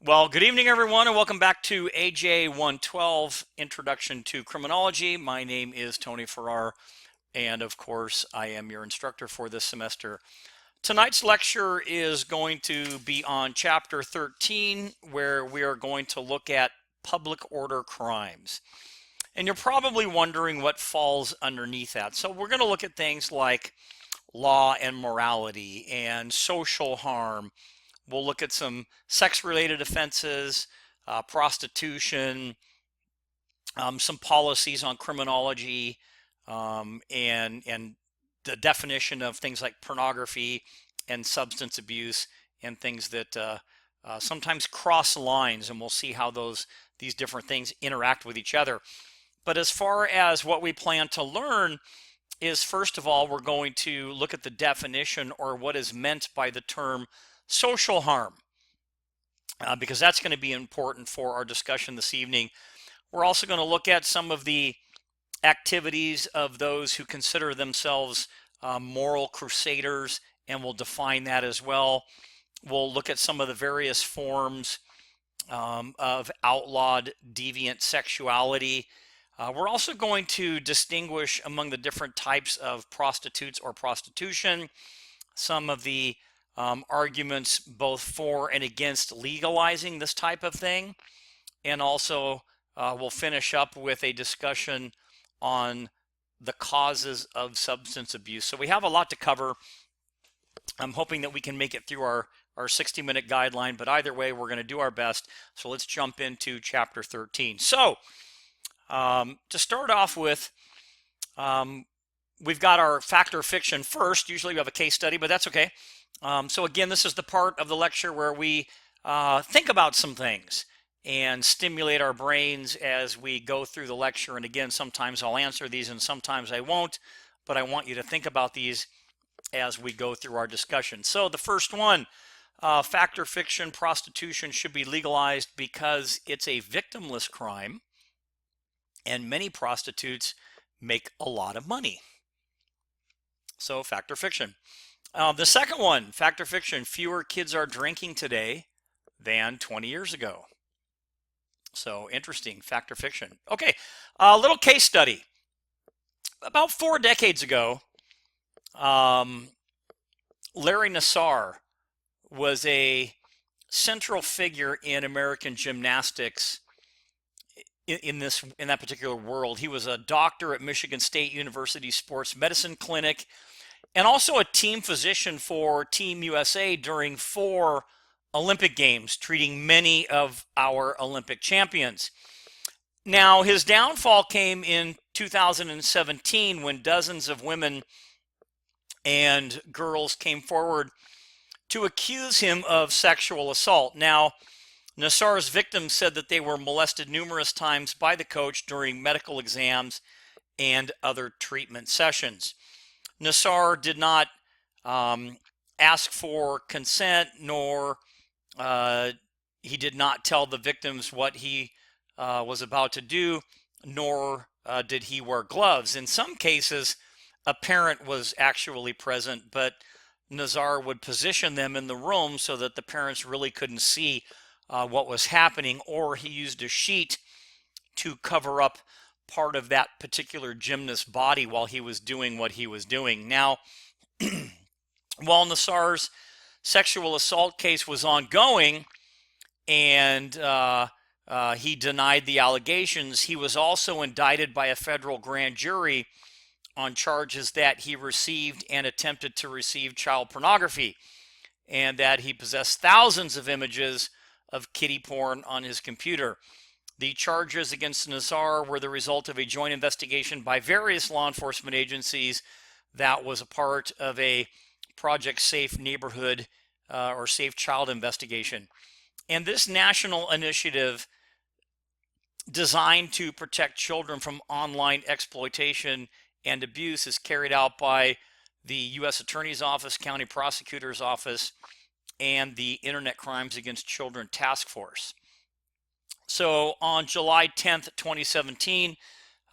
Well, good evening, everyone, and welcome back to AJ 112 Introduction to Criminology. My name is Tony Farrar, and of course, I am your instructor for this semester. Tonight's lecture is going to be on Chapter 13, where we are going to look at public order crimes. And you're probably wondering what falls underneath that. So, we're going to look at things like law and morality and social harm. We'll look at some sex-related offenses, prostitution, some policies on criminology, and the definition of things like pornography and substance abuse and things that sometimes cross lines, and we'll see how these different things interact with each other. But as far as what we plan to learn is, first of all, we're going to look at the definition or what is meant by the term social harm, because that's going to be important for our discussion this evening. We're also going to look at some of the activities of those who consider themselves moral crusaders, and we'll define that as well. We'll look at some of the various forms of outlawed deviant sexuality. We're also going to distinguish among the different types of prostitutes or prostitution, some of the arguments both for and against legalizing this type of thing. And also, we'll finish up with a discussion on the causes of substance abuse. So we have a lot to cover. I'm hoping that we can make it through our 60-minute guideline, but either way, we're going to do our best. So let's jump into Chapter 13. So to start off with, we've got our fact or fiction first. Usually we have a case study, but that's okay. So again, this is the part of the lecture where we think about some things and stimulate our brains as we go through the lecture. And again, sometimes I'll answer these and sometimes I won't, but I want you to think about these as we go through our discussion. So the first one, fact or fiction, prostitution should be legalized because it's a victimless crime and many prostitutes make a lot of money. So fact or fiction. The second one, fact or fiction, fewer kids are drinking today than 20 years ago. So interesting, fact or fiction. Okay, a little case study. About 4 decades ago, Larry Nassar was a central figure in American gymnastics in that particular world. He was a doctor at Michigan State University Sports Medicine Clinic and also a team physician for Team USA during 4 Olympic Games, treating many of our Olympic champions. Now, his downfall came in 2017 when dozens of women and girls came forward to accuse him of sexual assault. Now, Nassar's victims said that they were molested numerous times by the coach during medical exams and other treatment sessions. Nassar did not ask for consent, nor he did not tell the victims what he was about to do, nor did he wear gloves. In some cases, a parent was actually present, but Nassar would position them in the room so that the parents really couldn't see what was happening, or he used a sheet to cover up part of that particular gymnast's body while he was doing what he was doing. Now, while Nassar's sexual assault case was ongoing and he denied the allegations, he was also indicted by a federal grand jury on charges that he received and attempted to receive child pornography, and that he possessed thousands of images of kiddie porn on his computer. The charges against Nassar were the result of a joint investigation by various law enforcement agencies that was a part of a Project Safe Neighborhood or Safe Child investigation. And this national initiative, designed to protect children from online exploitation and abuse, is carried out by the U.S. Attorney's Office, County Prosecutor's Office, and the Internet Crimes Against Children Task Force. So on July 10th, 2017,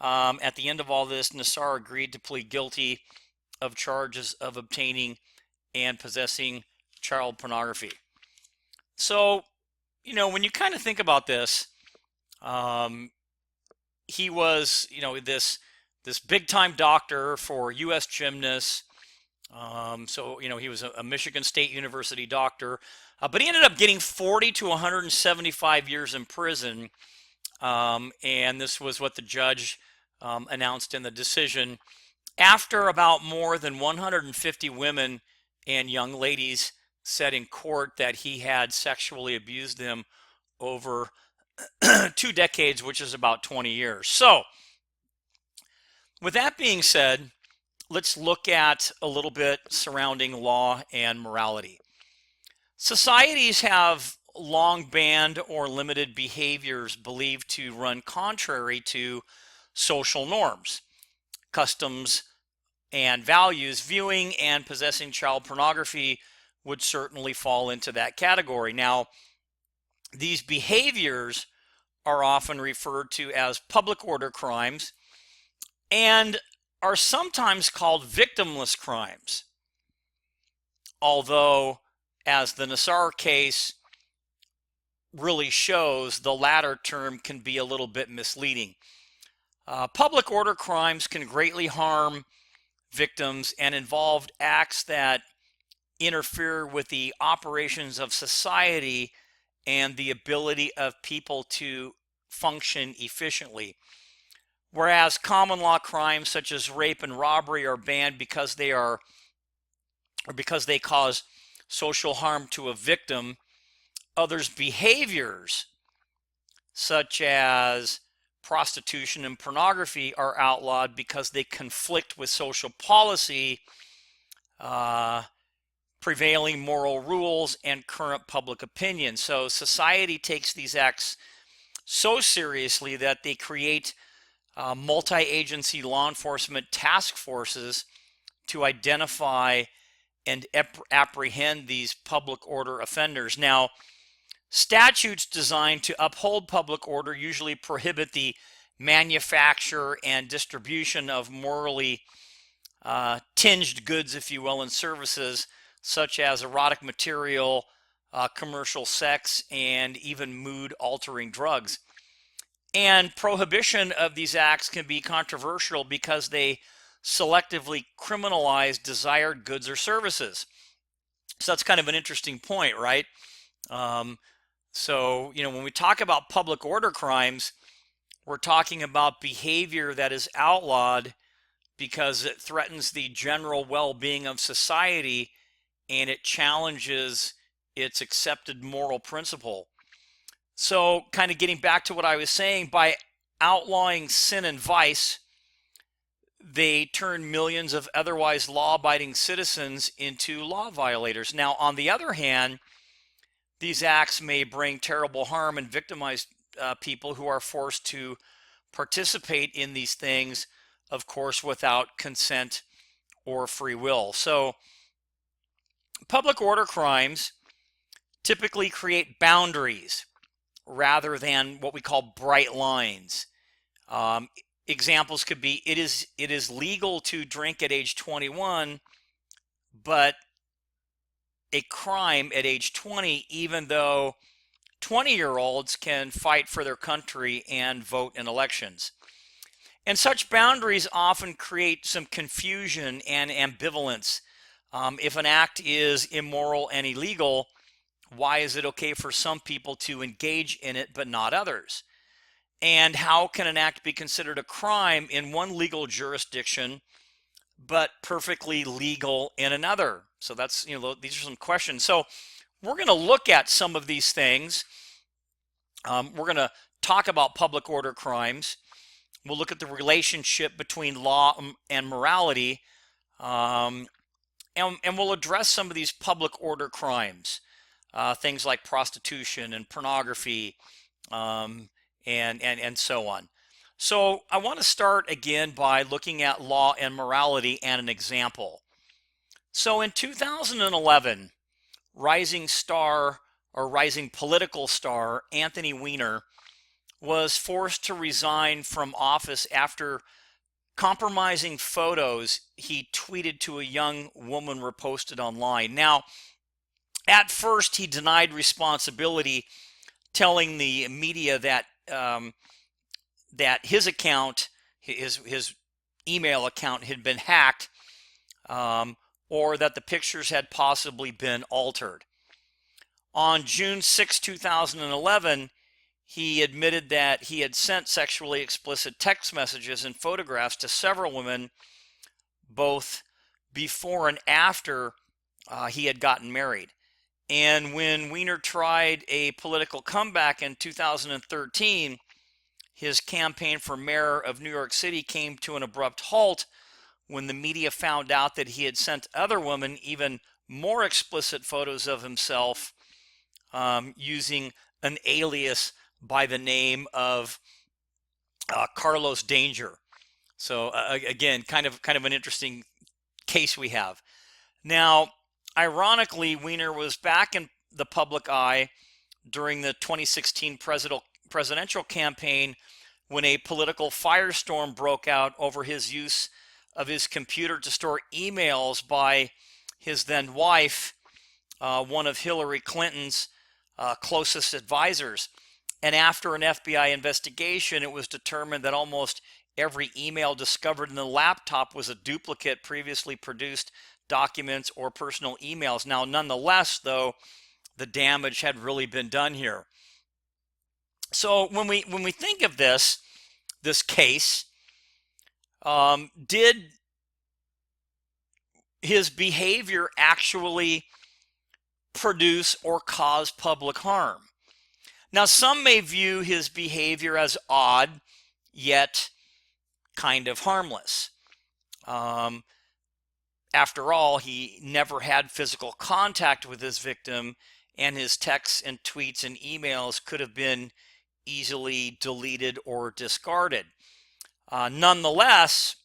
at the end of all this, Nassar agreed to plead guilty of charges of obtaining and possessing child pornography. So, when you kind of think about this, um, he was, this big time doctor for U.S. gymnasts. So, he was a Michigan State University doctor, but he ended up getting 40 to 175 years in prison. And this was what the judge announced in the decision after about more than 150 women and young ladies said in court that he had sexually abused them over 2 decades, which is about 20 years. So, with that being said, let's look at a little bit surrounding law and morality. Societies have long banned or limited behaviors believed to run contrary to social norms, customs, and values. Viewing and possessing child pornography would certainly fall into that category. Now, these behaviors are often referred to as public order crimes and are sometimes called victimless crimes. Although, as the Nassar case really shows, the latter term can be a little bit misleading. Public order crimes can greatly harm victims and involve acts that interfere with the operations of society and the ability of people to function efficiently. Whereas common law crimes such as rape and robbery are banned because they cause social harm to a victim, others' behaviors such as prostitution and pornography are outlawed because they conflict with social policy, prevailing moral rules, and current public opinion. So society takes these acts so seriously that they create multi-agency law enforcement task forces to identify and apprehend these public order offenders. Now, statutes designed to uphold public order usually prohibit the manufacture and distribution of morally tinged goods, if you will, and services such as erotic material, commercial sex, and even mood-altering drugs. And prohibition of these acts can be controversial because they selectively criminalize desired goods or services. So that's kind of an interesting point, right? So, when we talk about public order crimes, we're talking about behavior that is outlawed because it threatens the general well-being of society and it challenges its accepted moral principle. So, kind of getting back to what I was saying, by outlawing sin and vice, they turn millions of otherwise law-abiding citizens into law violators. Now, on the other hand, these acts may bring terrible harm and victimize people who are forced to participate in these things, of course, without consent or free will. So, public order crimes typically create boundaries rather than what we call bright lines. Examples could be it is legal to drink at age 21, but a crime at age 20, even though 20-year-olds can fight for their country and vote in elections. And such boundaries often create some confusion and ambivalence. If an act is immoral and illegal, why is it okay for some people to engage in it but not others? And how can an act be considered a crime in one legal jurisdiction but perfectly legal in another? So that's, these are some questions. So we're going to look at some of these things. We're going to talk about public order crimes. We'll look at the relationship between law and morality. And we'll address some of these public order crimes, things like prostitution and pornography, and so on. So I want to start again by looking at law and morality and an example. So in 2011, rising political star Anthony Weiner was forced to resign from office after compromising photos he tweeted to a young woman reposted online. Now, at first he denied responsibility, telling the media that that his account, his email account, had been hacked, or that the pictures had possibly been altered. On June 6, 2011, he admitted that he had sent sexually explicit text messages and photographs to several women, both before and after he had gotten married. And when Weiner tried a political comeback in 2013, his campaign for mayor of New York City came to an abrupt halt when the media found out that he had sent other women even more explicit photos of himself using an alias by the name of Carlos Danger. So again, kind of an interesting case we have. Now, ironically, Weiner was back in the public eye during the 2016 presidential campaign when a political firestorm broke out over his use of his computer to store emails by his then wife, one of Hillary Clinton's closest advisors. And after an FBI investigation, it was determined that almost every email discovered in the laptop was a duplicate previously produced documents or personal emails. Now, nonetheless, though, the damage had really been done here. So when we think of this case, did his behavior actually produce or cause public harm? Now, some may view his behavior as odd, yet kind of harmless. After all, he never had physical contact with his victim, and his texts and tweets and emails could have been easily deleted or discarded. Nonetheless,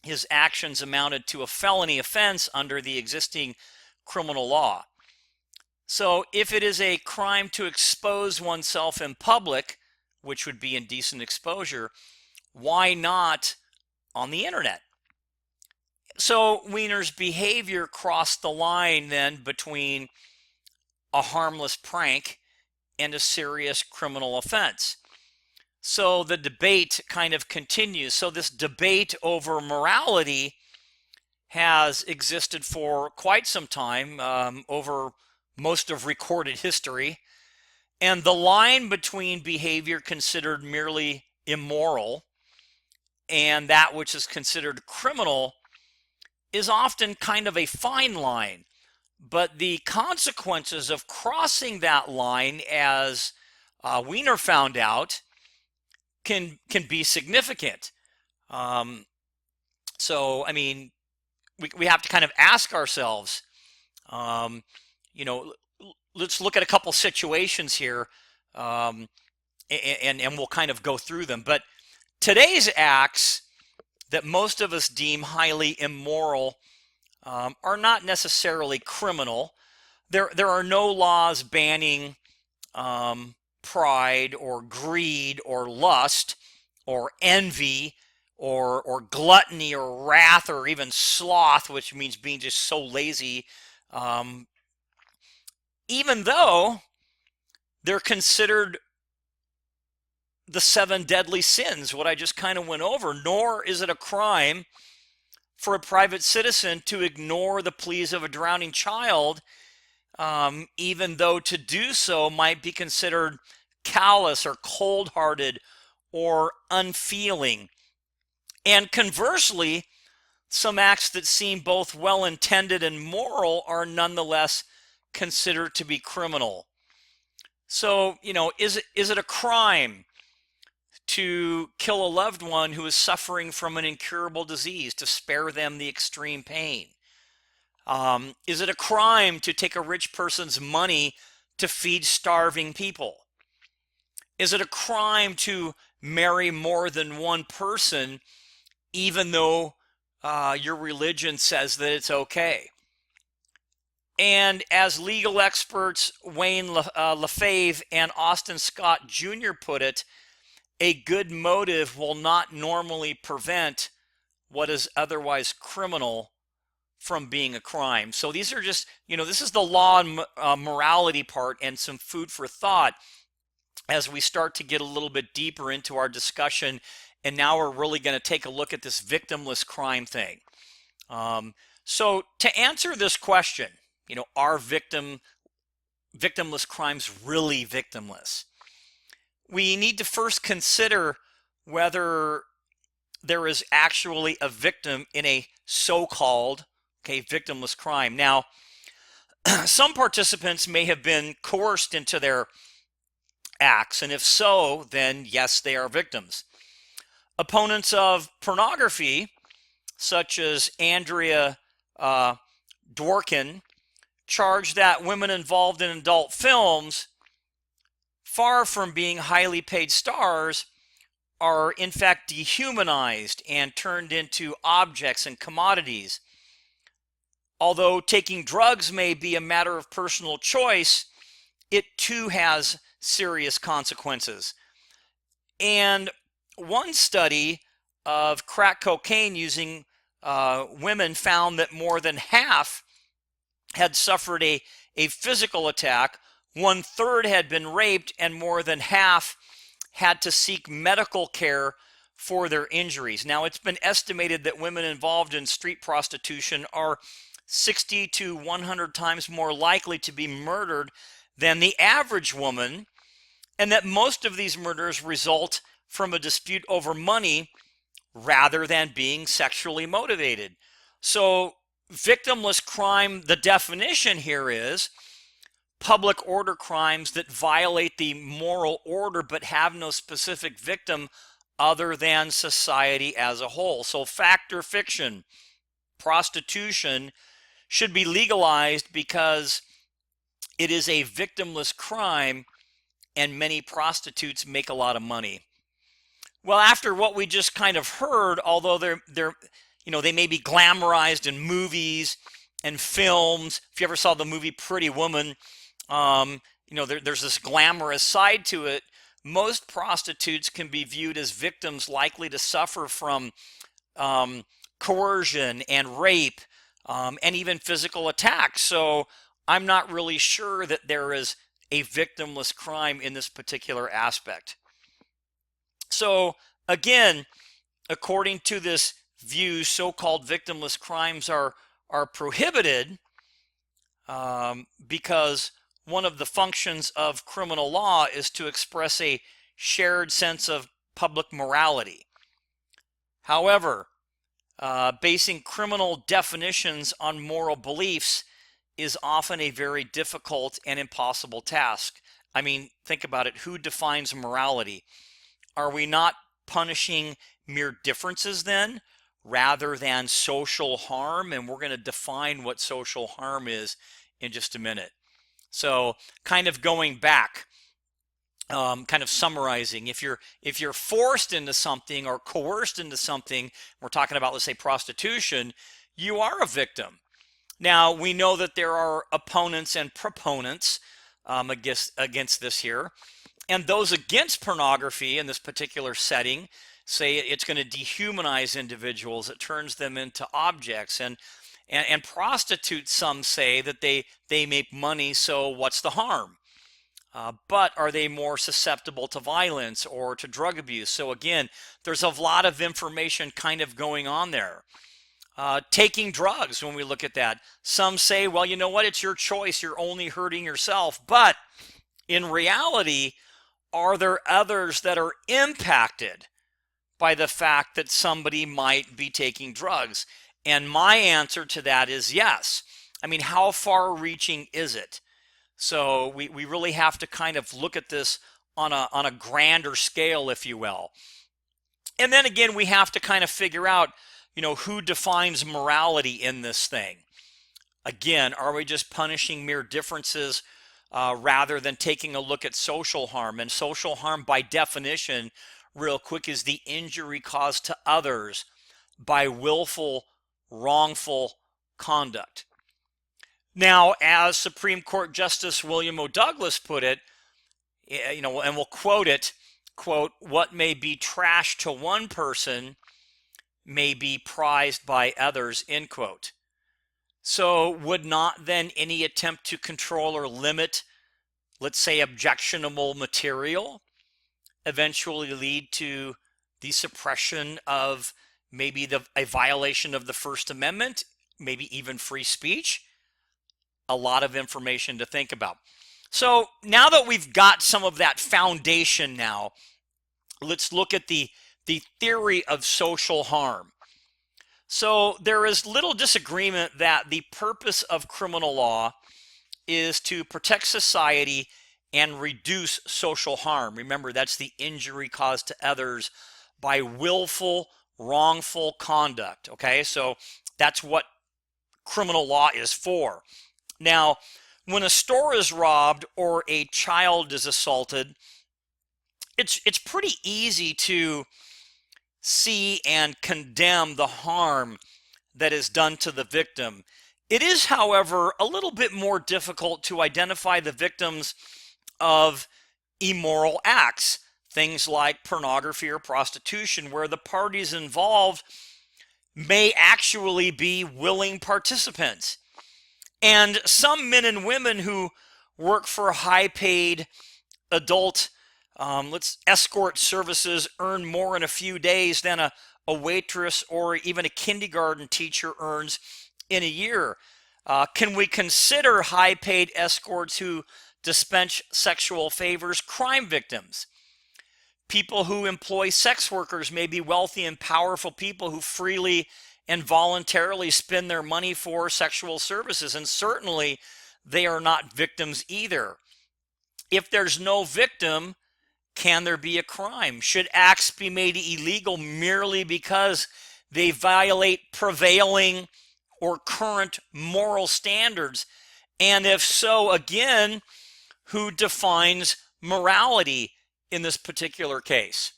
his actions amounted to a felony offense under the existing criminal law. So if it is a crime to expose oneself in public, which would be indecent exposure, why not on the internet? So Weiner's behavior crossed the line then between a harmless prank and a serious criminal offense. So the debate kind of continues. So this debate over morality has existed for quite some time, over most of recorded history. And the line between behavior considered merely immoral and that which is considered criminal is often kind of a fine line. But the consequences of crossing that line, as Weiner found out, can be significant. So, I mean, we have to kind of ask ourselves, let's look at a couple situations here, and we'll kind of go through them. But today's acts that most of us deem highly immoral are not necessarily criminal. There are no laws banning pride or greed or lust or envy or gluttony or wrath or even sloth, which means being just so lazy, even though they're considered the 7 deadly sins, what I just kind of went over. Nor is it a crime for a private citizen to ignore the pleas of a drowning child, even though to do so might be considered callous or cold-hearted or unfeeling. And conversely, some acts that seem both well-intended and moral are nonetheless considered to be criminal. So, is it a crime to kill a loved one who is suffering from an incurable disease, to spare them the extreme pain? Is it a crime to take a rich person's money to feed starving people? Is it a crime to marry more than one person, even though your religion says that it's okay? And as legal experts Wayne LaFave and Austin Scott Jr. put it, a good motive will not normally prevent what is otherwise criminal from being a crime. So these are just, this is the law and morality part and some food for thought. as we start to get a little bit deeper into our discussion. And now we're really going to take a look at this victimless crime thing. So to answer this question, are victimless crimes really victimless? We need to first consider whether there is actually a victim in a so-called, victimless crime. Now, some participants may have been coerced into their acts, and if so, then yes, they are victims. Opponents of pornography, such as Andrea Dworkin, charge that women involved in adult films, far from being highly paid stars, are in fact dehumanized and turned into objects and commodities. Although taking drugs may be a matter of personal choice, it too has serious consequences. And one study of crack cocaine using women found that more than half had suffered a physical attack, 1/3 had been raped, and more than half had to seek medical care for their injuries. Now, it's been estimated that women involved in street prostitution are 60 to 100 times more likely to be murdered than the average woman, and that most of these murders result from a dispute over money rather than being sexually motivated. So, victimless crime, the definition here is public order crimes that violate the moral order but have no specific victim other than society as a whole. So fact or fiction, prostitution should be legalized because it is a victimless crime and many prostitutes make a lot of money. Well, after what we just kind of heard, although they may be glamorized in movies and films. If you ever saw the movie Pretty Woman, there's this glamorous side to it. Most prostitutes can be viewed as victims likely to suffer from coercion and rape and even physical attacks. So I'm not really sure that there is a victimless crime in this particular aspect. So again, according to this view, so-called victimless crimes are prohibited because one of the functions of criminal law is to express a shared sense of public morality. However, basing criminal definitions on moral beliefs is often a very difficult and impossible task. I mean, think about it. Who defines morality? Are we not punishing mere differences then, rather than social harm? And we're going to define what social harm is in just a minute. So kind of going back, kind of summarizing, if you're forced into something or coerced into something, we're talking about, let's say, prostitution, you are a victim. Now, we know that there are opponents and proponents against this here. And those against pornography in this particular setting say it's going to dehumanize individuals. It turns them into objects. And prostitutes, some say that they make money, so what's the harm? But are they more susceptible to violence or to drug abuse? So again, there's a lot of information kind of going on there. Taking drugs, when we look at that, some say, well, you know what, it's your choice, you're only hurting yourself. But in reality, are there others that are impacted by the fact that somebody might be taking drugs? And my answer to that is yes. I mean, how far-reaching is it? So we really have to kind of look at this on a grander scale, if you will. And then again, we have to kind of figure out, who defines morality in this thing? Again, are we just punishing mere differences rather than taking a look at social harm? And social harm, by definition, real quick, is the injury caused to others by willful, wrongful conduct. Now, as Supreme Court Justice William O. Douglas put it, and we'll quote it, quote, "What may be trash to one person may be prized by others," end quote. So would not then any attempt to control or limit let's say, objectionable material eventually lead to the suppression of maybe a violation of the First Amendment, maybe even free speech? A lot of information to think about. So now that we've got some of that foundation now, let's look at the theory of social harm. So there is little disagreement that the purpose of criminal law is to protect society and reduce social harm. Remember, that's the injury caused to others by willful, wrongful conduct. Okay, so that's what criminal law is for. Now, when a store is robbed or a child is assaulted, it's pretty easy to see and condemn the harm that is done to the victim. It is, however, a little bit more difficult to identify the victims of immoral acts, things like pornography or prostitution, where the parties involved may actually be willing participants. And some men and women who work for high-paid adult escort services earn more in a few days than a waitress or even a kindergarten teacher earns in a year. Can we consider high-paid escorts who dispense sexual favors crime victims? People who employ sex workers may be wealthy and powerful people who freely and voluntarily spend their money for sexual services, and certainly they are not victims either. If there's no victim, can there be a crime? Should acts be made illegal merely because they violate prevailing or current moral standards? And if so, again, who defines morality in this particular case?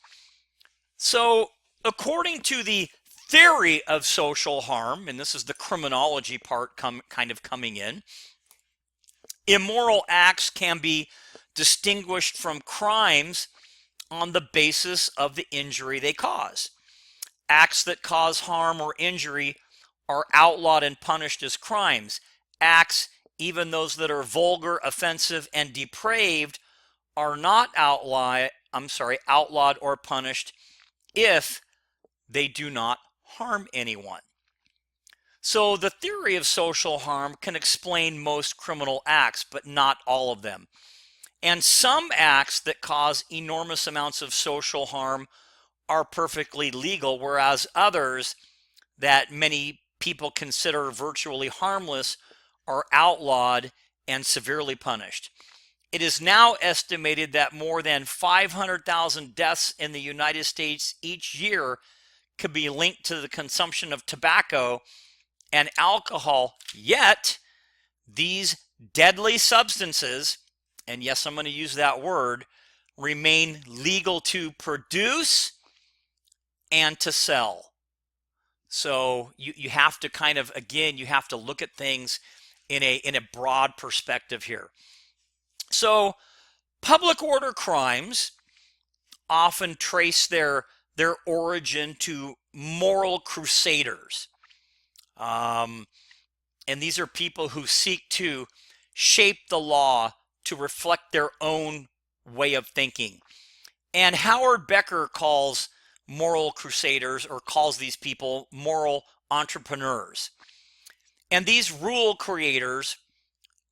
So, according to the theory of social harm, and this is the criminology part kind of coming in, immoral acts can be distinguished from crimes on the basis of the injury they cause. Acts that cause harm or injury are outlawed and punished as crimes. Acts, even those that are vulgar, offensive, and depraved, are not outlawed or punished if they do not harm anyone. So the theory of social harm can explain most criminal acts, but not all of them. And some acts that cause enormous amounts of social harm are perfectly legal, whereas others that many people consider virtually harmless are outlawed and severely punished. It is now estimated that more than 500,000 deaths in the United States each year could be linked to the consumption of tobacco and alcohol, yet these deadly substances, and yes, I'm going to use that word, remain legal to produce and to sell. So you have to kind of, again, you have to look at things in a broad perspective here. So public order crimes often trace their origin to moral crusaders. And these are people who seek to shape the law to reflect their own way of thinking. And Howard Becker calls moral crusaders, or calls these people moral entrepreneurs. And these rule creators,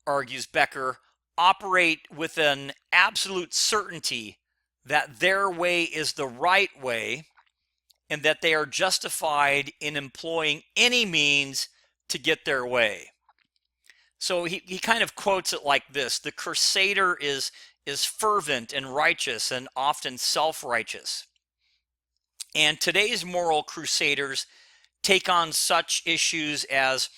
argues Becker, operate with an absolute certainty that their way is the right way and that they are justified in employing any means to get their way. So he kind of quotes it like this: the crusader is fervent and righteous and often self-righteous. And today's moral crusaders take on such issues as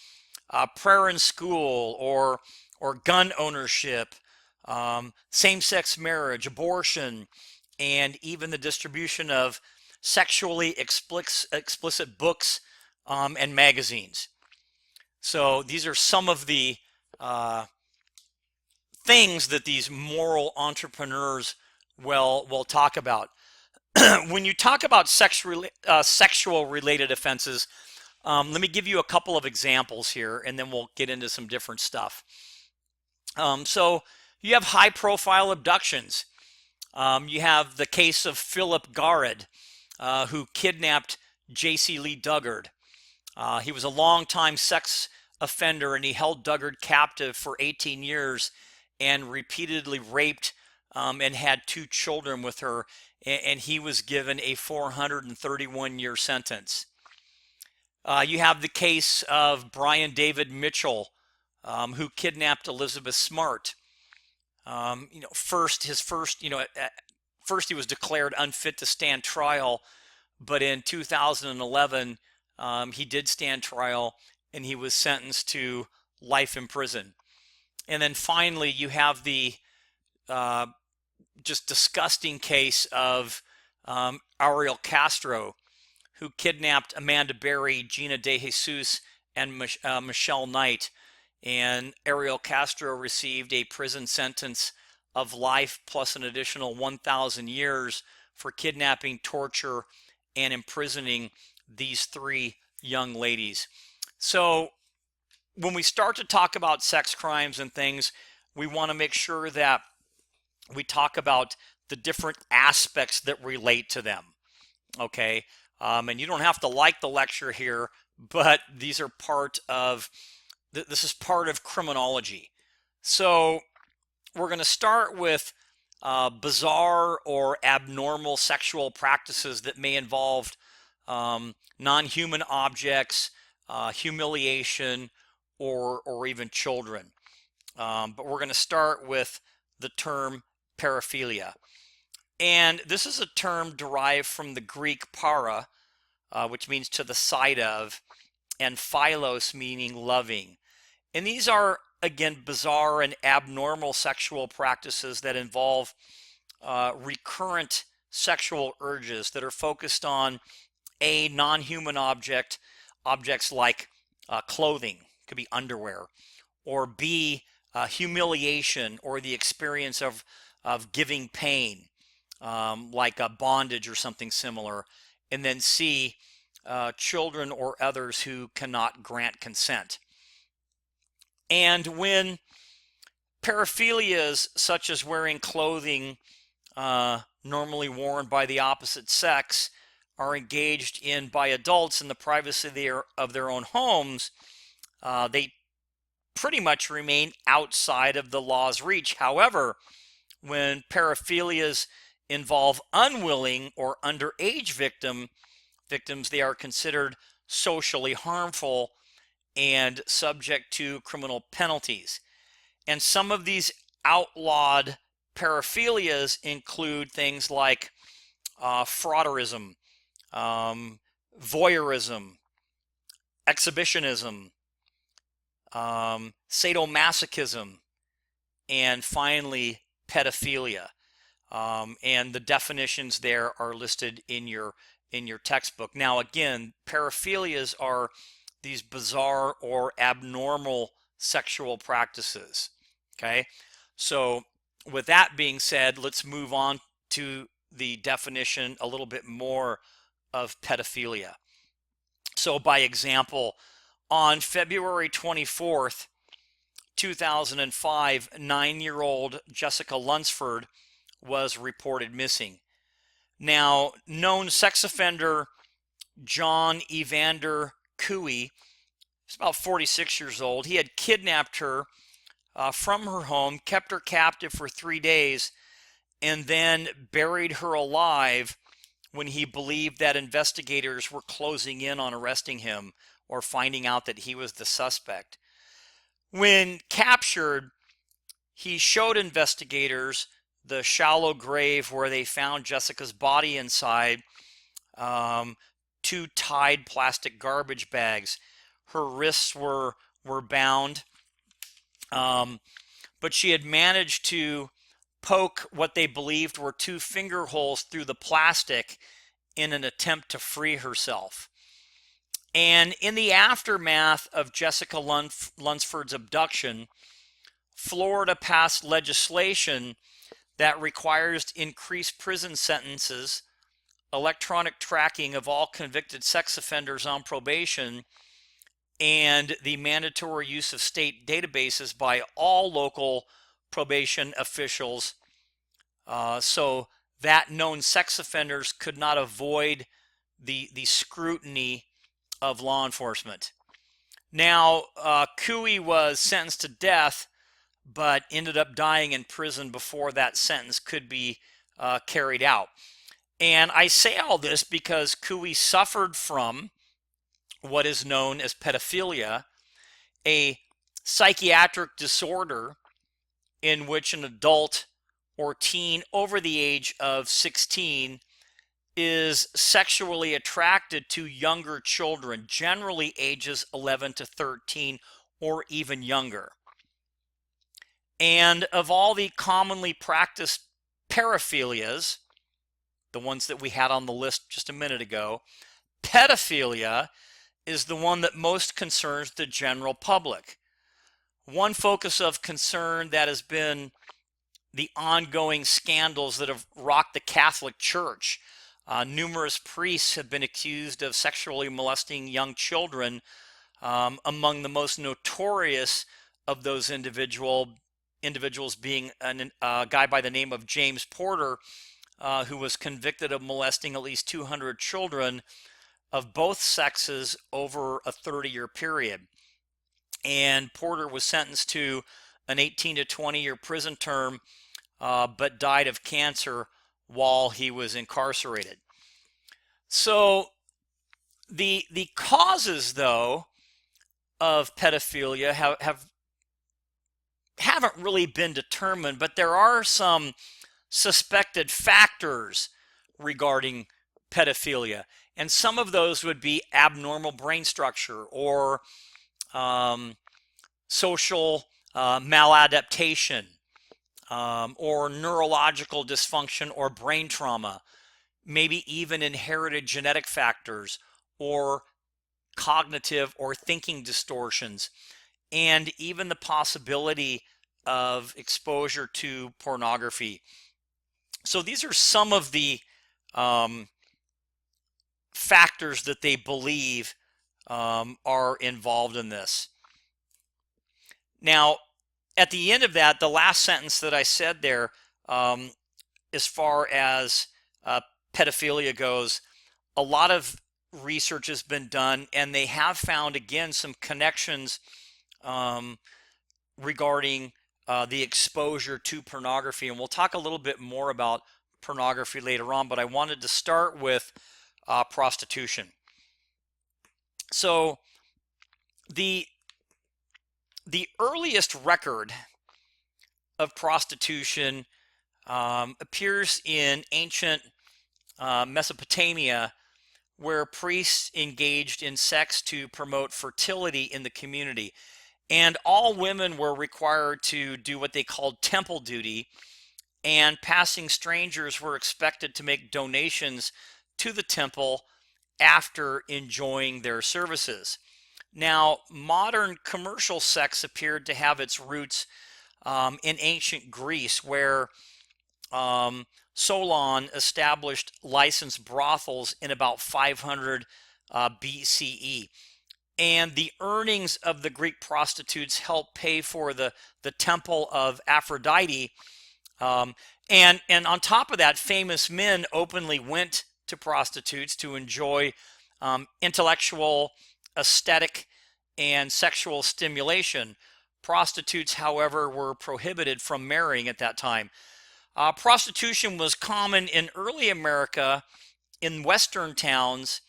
prayer in school, or gun ownership, same-sex marriage, abortion, and even the distribution of sexually explicit books and magazines. So these are some of the things that these moral entrepreneurs will talk about. When you talk about sexual related offenses, let me give you a couple of examples here, and then we'll get into some different stuff. So You have high-profile abductions. You have the case of Philip Garrett, who kidnapped J.C. Lee Duggard. He was a longtime sex offender, and he held Duggard captive for 18 years and repeatedly raped and had 2 children with her, and he was given a 431-year sentence. You have the case of Brian David Mitchell, who kidnapped Elizabeth Smart. First he was declared unfit to stand trial, but in 2011, he did stand trial and he was sentenced to life in prison. And then finally, you have the just disgusting case of Ariel Castro, who kidnapped Amanda Berry, Gina De Jesus, and Michelle Knight. And Ariel Castro received a prison sentence of life plus an additional 1,000 years for kidnapping, torture, and imprisoning these 3 young ladies. So when we start to talk about sex crimes and things, we want to make sure that we talk about the different aspects that relate to them. Okay? And you don't have to like the lecture here, but these are part of, this is part of criminology. So we're going to start with bizarre or abnormal sexual practices that may involve non-human objects, humiliation, or even children. But we're going to start with the term paraphilia. And this is a term derived from the Greek para, which means to the side of, and philos, meaning loving. And these are, again, bizarre and abnormal sexual practices that involve recurrent sexual urges that are focused on A, non-human objects like clothing, could be underwear, or B, humiliation or the experience of giving pain, like a bondage or something similar, and then C, children or others who cannot grant consent. And when paraphilias such as wearing clothing normally worn by the opposite sex are engaged in by adults in the privacy of their own homes, they pretty much remain outside of the law's reach. However, when paraphilias involve unwilling or underage victims, they are considered socially harmful and subject to criminal penalties. And some of these outlawed paraphilias include things like frauderism, voyeurism, exhibitionism, sadomasochism, and finally pedophilia. And the definitions there are listed in your textbook. Now again, paraphilias are these bizarre or abnormal sexual practices. Okay, so with that being said, let's move on to the definition a little bit more of pedophilia. So by example, on February 24th, 2005, 9-year-old Jessica Lunsford was reported missing. Now, known sex offender John Evander Cooey, he's about 46 years old, he had kidnapped her from her home, kept her captive for 3 days, and then buried her alive when he believed that investigators were closing in on arresting him or finding out that he was the suspect. When captured, he showed investigators the shallow grave where they found Jessica's body inside, 2 tied plastic garbage bags. Her wrists were bound, but she had managed to poke what they believed were 2 finger holes through the plastic in an attempt to free herself. And in the aftermath of Jessica Lunsford's abduction, Florida passed legislation that requires increased prison sentences, electronic tracking of all convicted sex offenders on probation, and the mandatory use of state databases by all local probation officials, so that known sex offenders could not avoid the scrutiny of law enforcement. Now, Cooey was sentenced to death, but ended up dying in prison before that sentence could be carried out. And I say all this because Cooey suffered from what is known as pedophilia, a psychiatric disorder in which an adult or teen over the age of 16 is sexually attracted to younger children, generally ages 11 to 13 or even younger. And of all the commonly practiced paraphilias, the ones that we had on the list just a minute ago, pedophilia is the one that most concerns the general public. One focus of concern that has been the ongoing scandals that have rocked the Catholic Church. Numerous priests have been accused of sexually molesting young children. Among the most notorious of those individuals being a guy by the name of James Porter, who was convicted of molesting at least 200 children of both sexes over a 30-year period. And Porter was sentenced to an 18 to 20-year prison term, but died of cancer while he was incarcerated. So the causes, though, of pedophilia haven't really been determined, but there are some suspected factors regarding pedophilia. And some of those would be abnormal brain structure or social maladaptation, or neurological dysfunction or brain trauma, maybe even inherited genetic factors or cognitive or thinking distortions, and even the possibility of exposure to pornography. So these are some of the factors that they believe are involved in this. Now, at the end of that, the last sentence that I said there, as far as pedophilia goes, a lot of research has been done, and they have found, again, some connections regarding the exposure to pornography. And we'll talk a little bit more about pornography later on, but I wanted to start with prostitution. So the earliest record of prostitution appears in ancient Mesopotamia, where priests engaged in sex to promote fertility in the community. And all women were required to do what they called temple duty, and passing strangers were expected to make donations to the temple after enjoying their services. Now, modern commercial sex appeared to have its roots in ancient Greece, where Solon established licensed brothels in about 500 BCE. And the earnings of the Greek prostitutes helped pay for the temple of Aphrodite. And on top of that, famous men openly went to prostitutes to enjoy intellectual, aesthetic, and sexual stimulation. Prostitutes, however, were prohibited from marrying at that time. Prostitution was common in early America in Western towns,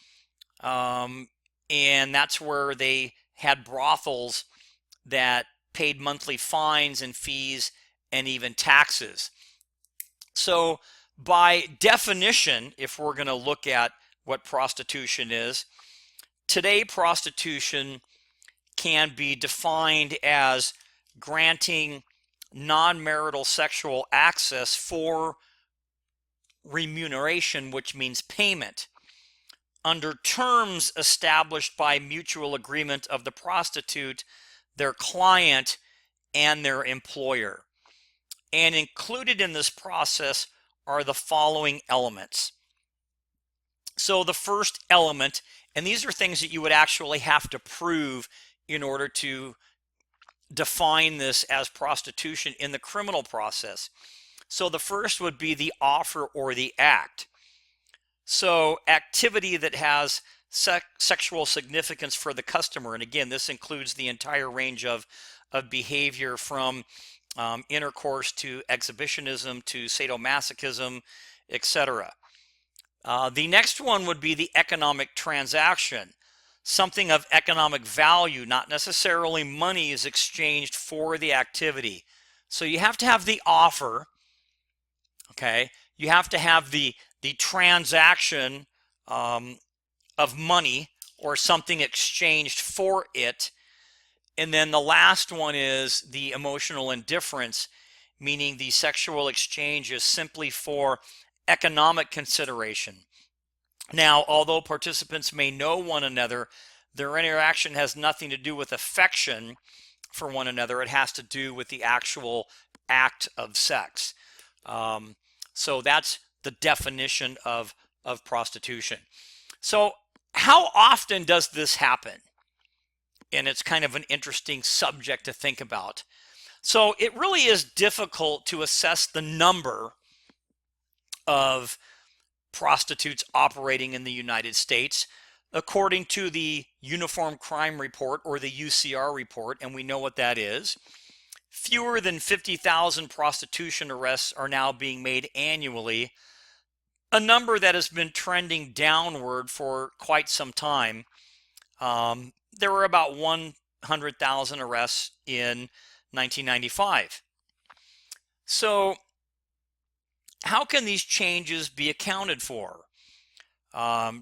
and that's where they had brothels that paid monthly fines and fees and even taxes. So by definition, if we're going to look at what prostitution is, today prostitution can be defined as granting non-marital sexual access for remuneration, which means payment, under terms established by mutual agreement of the prostitute, their client, and their employer. And included in this process are the following elements. So the first element, and these are things that you would actually have to prove in order to define this as prostitution in the criminal process. So the first would be the offer or the act. So activity that has sexual significance for the customer. And again, this includes the entire range of behavior from intercourse to exhibitionism to sadomasochism, etc. The next one would be the economic transaction. Something of economic value, not necessarily money, is exchanged for the activity. So you have to have the offer, okay? You have to have the transaction of money or something exchanged for it. And then the last one is the emotional indifference, meaning the sexual exchange is simply for economic consideration. Now, although participants may know one another, their interaction has nothing to do with affection for one another. It has to do with the actual act of sex. So that's the definition of prostitution. So how often does this happen? And it's kind of an interesting subject to think about. So it really is difficult to assess the number of prostitutes operating in the United States. According to the Uniform Crime Report, or the UCR report, and we know what that is, fewer than 50,000 prostitution arrests are now being made annually, a number that has been trending downward for quite some time. There were about 100,000 arrests in 1995. So how can these changes be accounted for?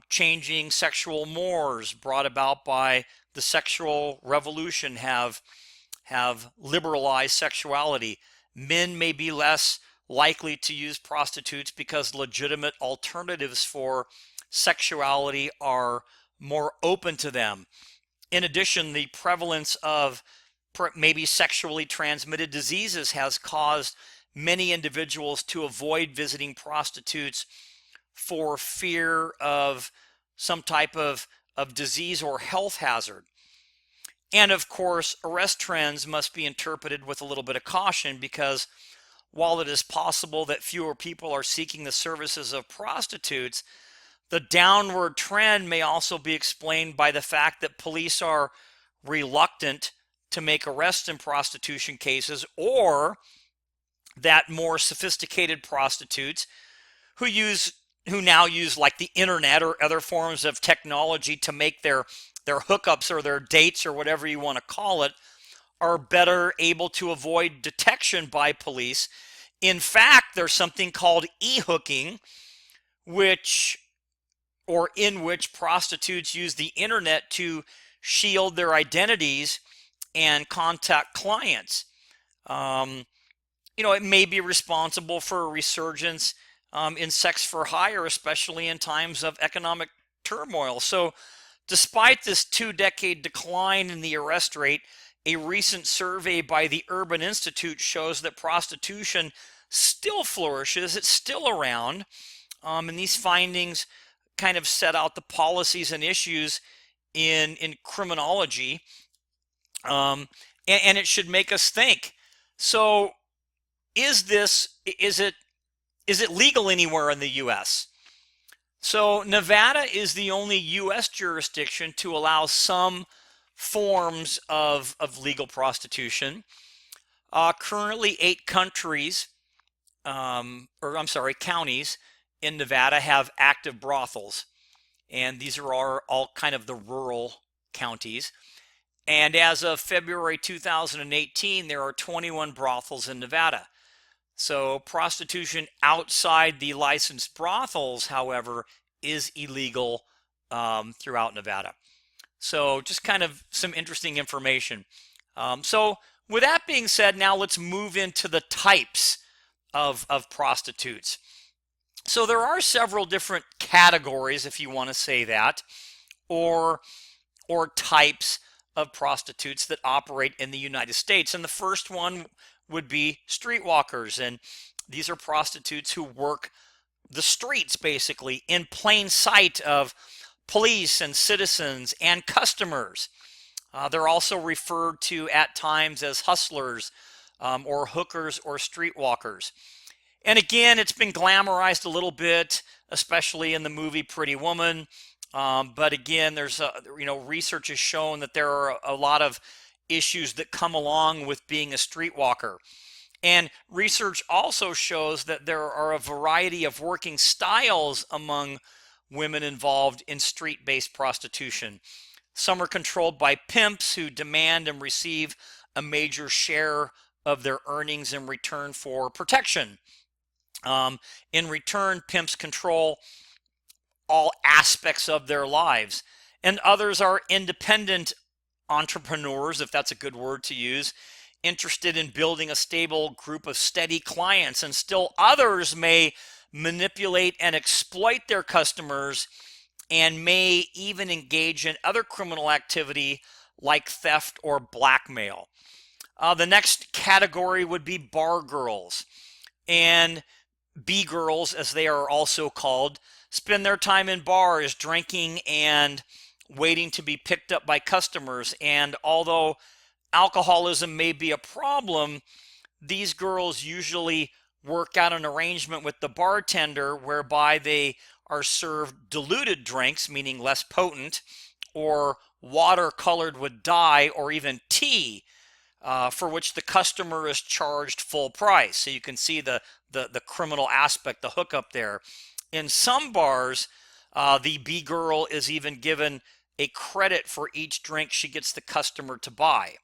Changing sexual mores brought about by the sexual revolution have liberalized sexuality. Men may be less likely to use prostitutes because legitimate alternatives for sexuality are more open to them. In addition, the prevalence of maybe sexually transmitted diseases has caused many individuals to avoid visiting prostitutes for fear of some type of disease or health hazard. And of course, arrest trends must be interpreted with a little bit of caution, because while it is possible that fewer people are seeking the services of prostitutes, the downward trend may also be explained by the fact that police are reluctant to make arrests in prostitution cases, or that more sophisticated prostitutes who now use like the internet or other forms of technology to make their hookups or their dates or whatever you want to call it, are better able to avoid detection by police. In fact, there's something called e-hooking, in which prostitutes use the internet to shield their identities and contact clients. It may be responsible for a resurgence in sex for hire, especially in times of economic turmoil. So despite this 2-decade decline in the arrest rate, a recent survey by the Urban Institute shows that prostitution still flourishes. It's still around. And these findings kind of set out the policies and issues in criminology. And it should make us think. So is it legal anywhere in the U.S.? So Nevada is the only U.S. jurisdiction to allow some forms of legal prostitution. Currently, 8 counties in Nevada have active brothels, and these are all kind of the rural counties. And as of February 2018, there are 21 brothels in Nevada. So prostitution outside the licensed brothels, however, is illegal throughout Nevada. So just kind of some interesting information. So with that being said, now let's move into the types of prostitutes. So there are several different categories, if you want to say that, or types of prostitutes that operate in the United States. And the first one would be streetwalkers, and these are prostitutes who work the streets basically in plain sight of police and citizens and customers. They're also referred to at times as hustlers, or hookers or streetwalkers. And again, it's been glamorized a little bit, especially in the movie Pretty Woman. But again, research has shown that there are a lot of issues that come along with being a streetwalker. And research also shows that there are a variety of working styles among women involved in street-based prostitution. Some are controlled by pimps who demand and receive a major share of their earnings in return for protection. In return, pimps control all aspects of their lives. And others are independent entrepreneurs, if that's a good word to use, interested in building a stable group of steady clients. And still others may manipulate and exploit their customers and may even engage in other criminal activity like theft or blackmail. The next category would be bar girls. And B-girls, as they are also called, spend their time in bars drinking and waiting to be picked up by customers. And although alcoholism may be a problem, these girls usually work out an arrangement with the bartender whereby they are served diluted drinks, meaning less potent, or water colored with dye, or even tea, for which the customer is charged full price. So you can see the criminal aspect, the hookup there. In some bars, the B-girl is even given a credit for each drink she gets the customer to buy.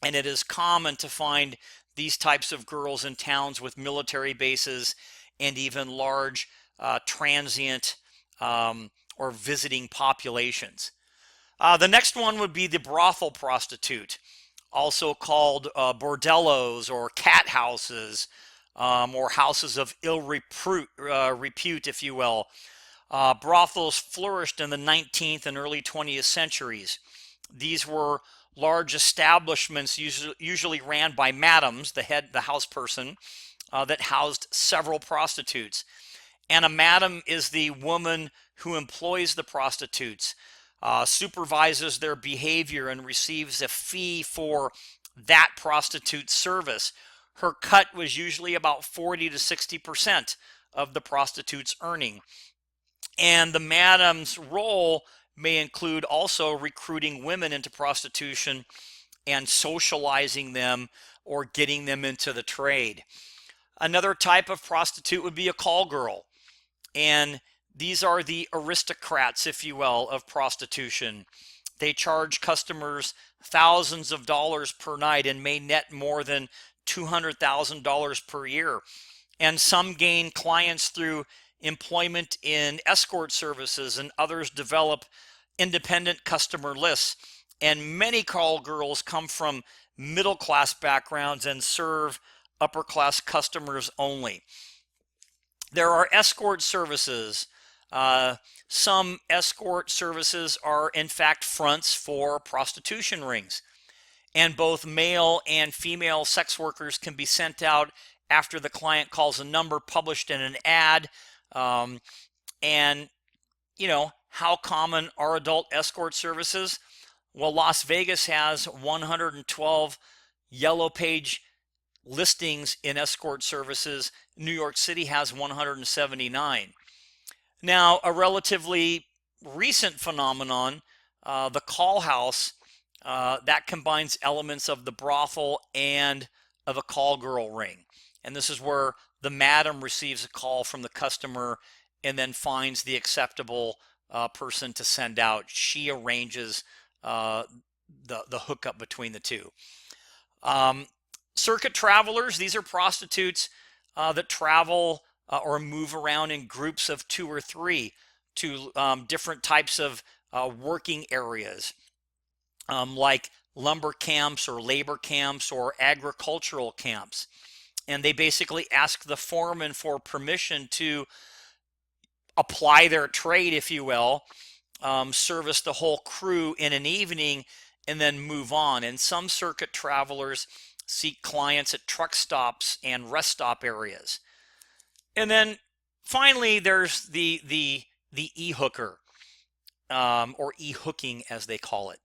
And it is common to find these types of girls in towns with military bases and even large transient or visiting populations. The next one would be the brothel prostitute, also called bordellos or cat houses, or houses of ill repute, if you will. Brothels flourished in the 19th and early 20th centuries. These were large establishments, usually ran by madams, the house person, that housed several prostitutes. And a madam is the woman who employs the prostitutes, supervises their behavior, and receives a fee for that prostitute's service. Her cut was usually about 40 to 60% of the prostitute's earning. And the madam's role may include also recruiting women into prostitution and socializing them or getting them into the trade. Another type of prostitute would be a call girl. And these are the aristocrats, if you will, of prostitution. They charge customers thousands of dollars per night and may net more than $200,000 per year. And some gain clients through employment in escort services, and others develop independent customer lists. And many call girls come from middle class backgrounds and serve upper class customers only. There are escort services. Some escort services are in fact fronts for prostitution rings. And both male and female sex workers can be sent out after the client calls a number published in an ad. And, how common are adult escort services? Well, Las Vegas has 112 yellow page listings in escort services. New York City has 179. Now, a relatively recent phenomenon, the call house, that combines elements of the brothel and of a call girl ring. And this is where the madam receives a call from the customer and then finds the acceptable person to send out. She arranges the hookup between the two. Circuit travelers, these are prostitutes that travel or move around in groups of 2 or 3 to different types of working areas, like lumber camps or labor camps or agricultural camps. And they basically ask the foreman for permission to apply their trade, if you will, service the whole crew in an evening, and then move on. And some circuit travelers seek clients at truck stops and rest stop areas. And then finally, there's the e-hooker, or e-hooking as they call it.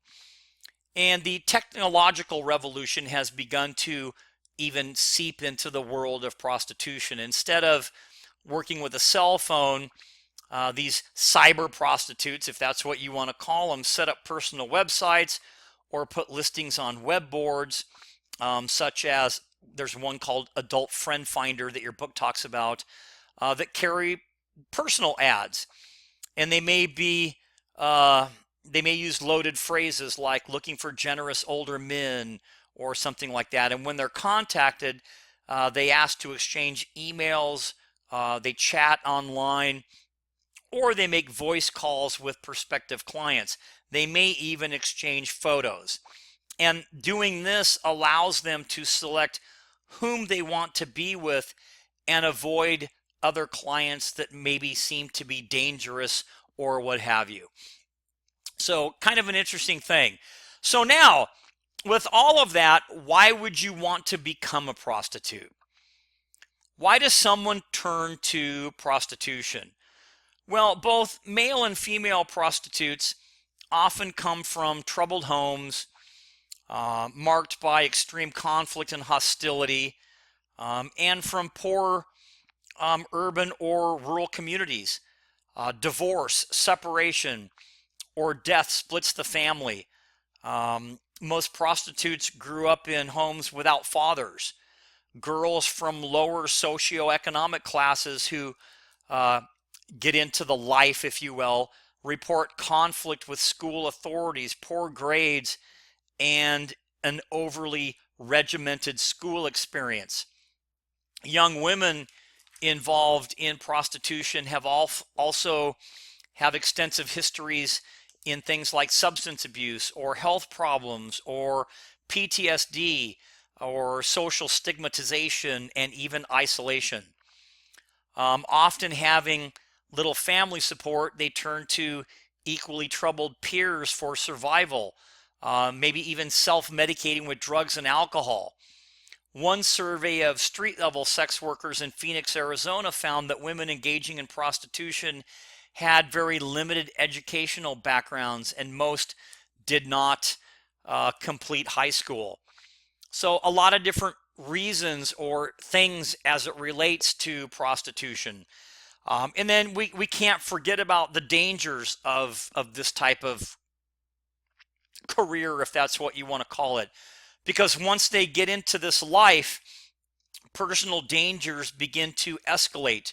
And the technological revolution has begun to even seep into the world of prostitution. Instead of working with a cell phone, these cyber prostitutes, if that's what you want to call them, set up personal websites or put listings on web boards, such as there's one called Adult Friend Finder that your book talks about, that carry personal ads. And they may be they may use loaded phrases like looking for generous older men or something like that. And when they're contacted, they ask to exchange emails, they chat online, or they make voice calls with prospective clients. They may even exchange photos. And doing this allows them to select whom they want to be with and avoid other clients that maybe seem to be dangerous or what have you. So kind of an interesting thing. So now, with all of that, why would you want to become a prostitute? Why does someone turn to prostitution? Well, both male and female prostitutes often come from troubled homes, marked by extreme conflict and hostility, and from poor urban or rural communities. Divorce, separation, or death splits the family. Most prostitutes grew up in homes without fathers. Girls from lower socioeconomic classes who get into the life, if you will, report conflict with school authorities, poor grades, and an overly regimented school experience. Young women involved in prostitution have also have extensive histories in things like substance abuse or health problems or PTSD or social stigmatization and even isolation. Often having little family support, they turn to equally troubled peers for survival, maybe even self-medicating with drugs and alcohol. One survey of street-level sex workers in Phoenix, Arizona found that women engaging in prostitution had very limited educational backgrounds and most did not complete high school. So a lot of different reasons or things as it relates to prostitution. And then we can't forget about the dangers of this type of career, if that's what you want to call it. Because once they get into this life, personal dangers begin to escalate.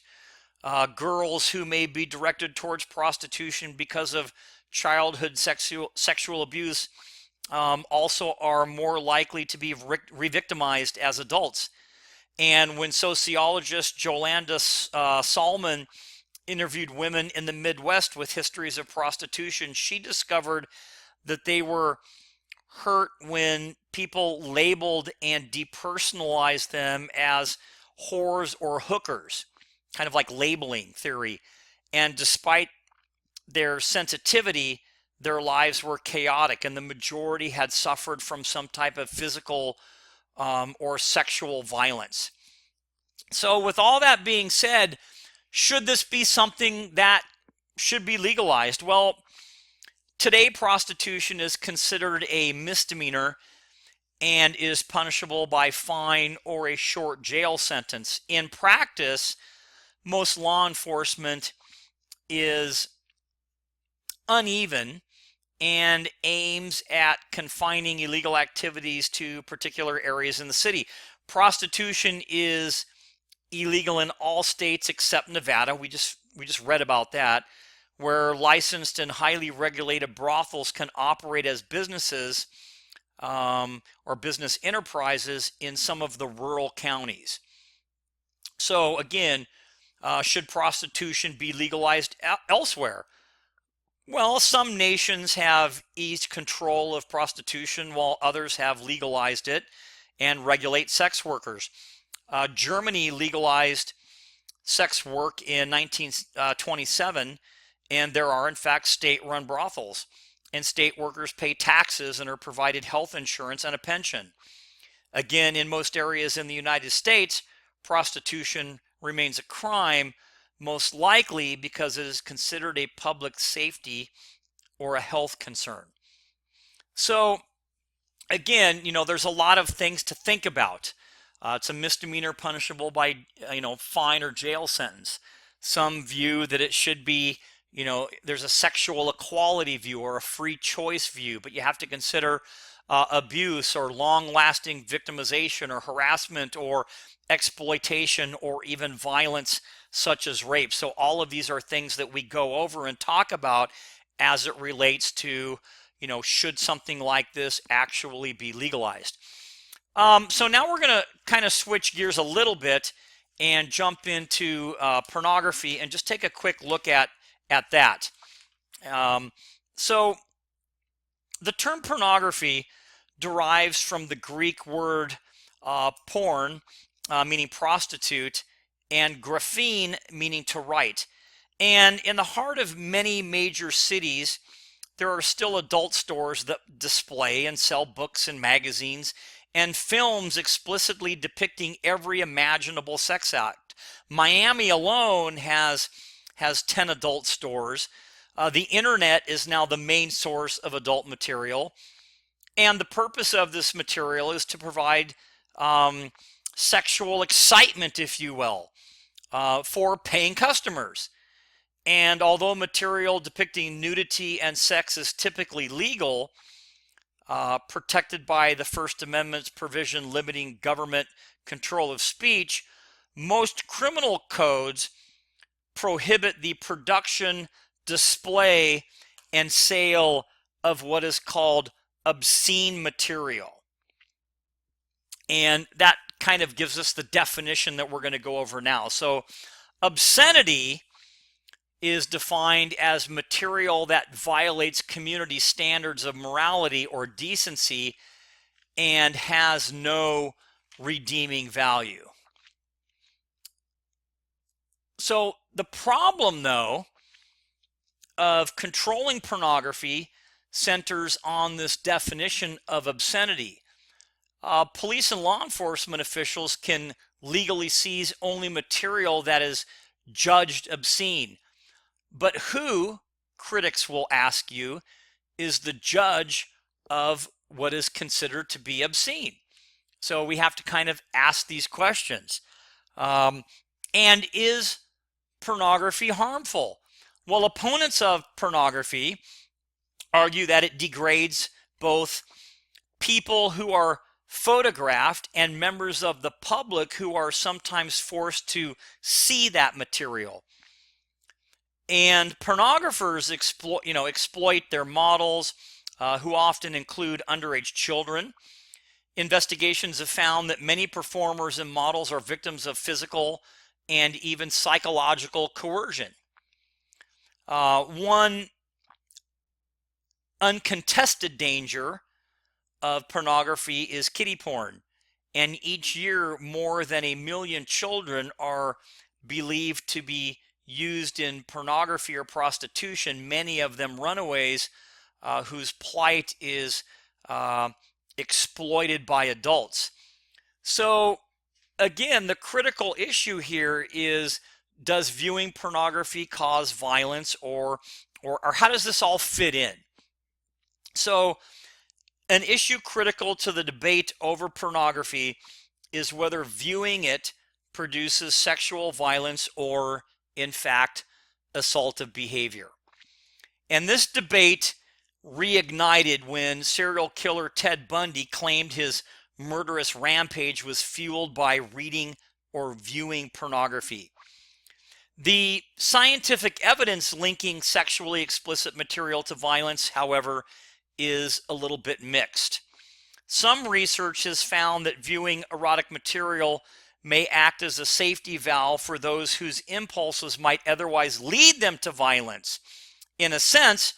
Girls who may be directed towards prostitution because of childhood sexual abuse also are more likely to be re-victimized as adults. And when sociologist Jolanda Salman interviewed women in the Midwest with histories of prostitution, she discovered that they were hurt when people labeled and depersonalized them as whores or hookers, kind of like labeling theory. And despite their sensitivity, their lives were chaotic, and the majority had suffered from some type of physical or sexual violence. So with all that being said, should this be something that should be legalized? Well, today prostitution is considered a misdemeanor and is punishable by fine or a short jail sentence. In practice, most law enforcement is uneven and aims at confining illegal activities to particular areas in the city. Prostitution is illegal in all states except Nevada. We just read about that, where licensed and highly regulated brothels can operate as businesses or business enterprises in some of the rural counties. So again, should prostitution be legalized elsewhere? Well, some nations have eased control of prostitution while others have legalized it and regulate sex workers. Germany legalized sex work in 1927, and there are in fact state-run brothels, and state workers pay taxes and are provided health insurance and a pension. Again, in most areas in the United States, prostitution remains a crime, most likely because it is considered a public safety or a health concern. So again, there's a lot of things to think about. It's a misdemeanor punishable by, fine or jail sentence. Some view that it should be, there's a sexual equality view or a free choice view, but you have to consider abuse or long-lasting victimization or harassment or exploitation or even violence such as rape. So all of these are things that we go over and talk about as it relates to, should something like this actually be legalized. So now we're going to kind of switch gears a little bit and jump into pornography and just take a quick look at that. So the term pornography derives from the Greek word porn, meaning prostitute, and graphene, meaning to write. And in the heart of many major cities, there are still adult stores that display and sell books and magazines and films explicitly depicting every imaginable sex act. Miami alone has 10 adult stores. The internet is now the main source of adult material. And the purpose of this material is to provide sexual excitement, if you will, for paying customers. And although material depicting nudity and sex is typically legal, protected by the First Amendment's provision limiting government control of speech, most criminal codes prohibit the production, display, and sale of what is called obscene material. And that kind of gives us the definition that we're going to go over now. So obscenity is defined as material that violates community standards of morality or decency and has no redeeming value. So the problem, though, of controlling pornography centers on this definition of obscenity. Police and law enforcement officials can legally seize only material that is judged obscene. But who, critics will ask you, is the judge of what is considered to be obscene? So we have to kind of ask these questions. And is pornography harmful? Well, opponents of pornography argue that it degrades both people who are photographed and members of the public who are sometimes forced to see that material. And pornographers exploit their models, who often include underage children. Investigations have found that many performers and models are victims of physical and even psychological coercion. One uncontested danger of pornography is kiddie porn, and each year more than 1 million children are believed to be used in pornography or prostitution, many of them runaways whose plight is exploited by adults. So again, the critical issue here is, does viewing pornography cause violence, or how does this all fit in? So an issue critical to the debate over pornography is whether viewing it produces sexual violence or, in fact, assaultive behavior. And this debate reignited when serial killer Ted Bundy claimed his murderous rampage was fueled by reading or viewing pornography. The scientific evidence linking sexually explicit material to violence, however, is a little bit mixed. Some research has found that viewing erotic material may act as a safety valve for those whose impulses might otherwise lead them to violence. In a sense,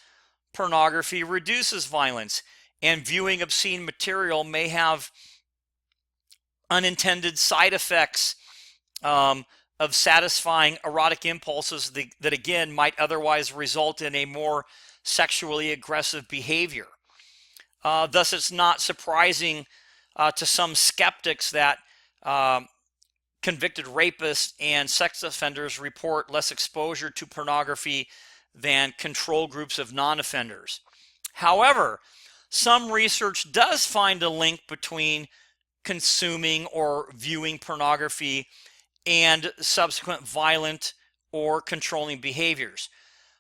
pornography reduces violence, and viewing obscene material may have unintended side effects of satisfying erotic impulses that again might otherwise result in a more sexually aggressive behavior. Thus, it's not surprising to some skeptics that convicted rapists and sex offenders report less exposure to pornography than control groups of non-offenders. However, some research does find a link between consuming or viewing pornography and subsequent violent or controlling behaviors.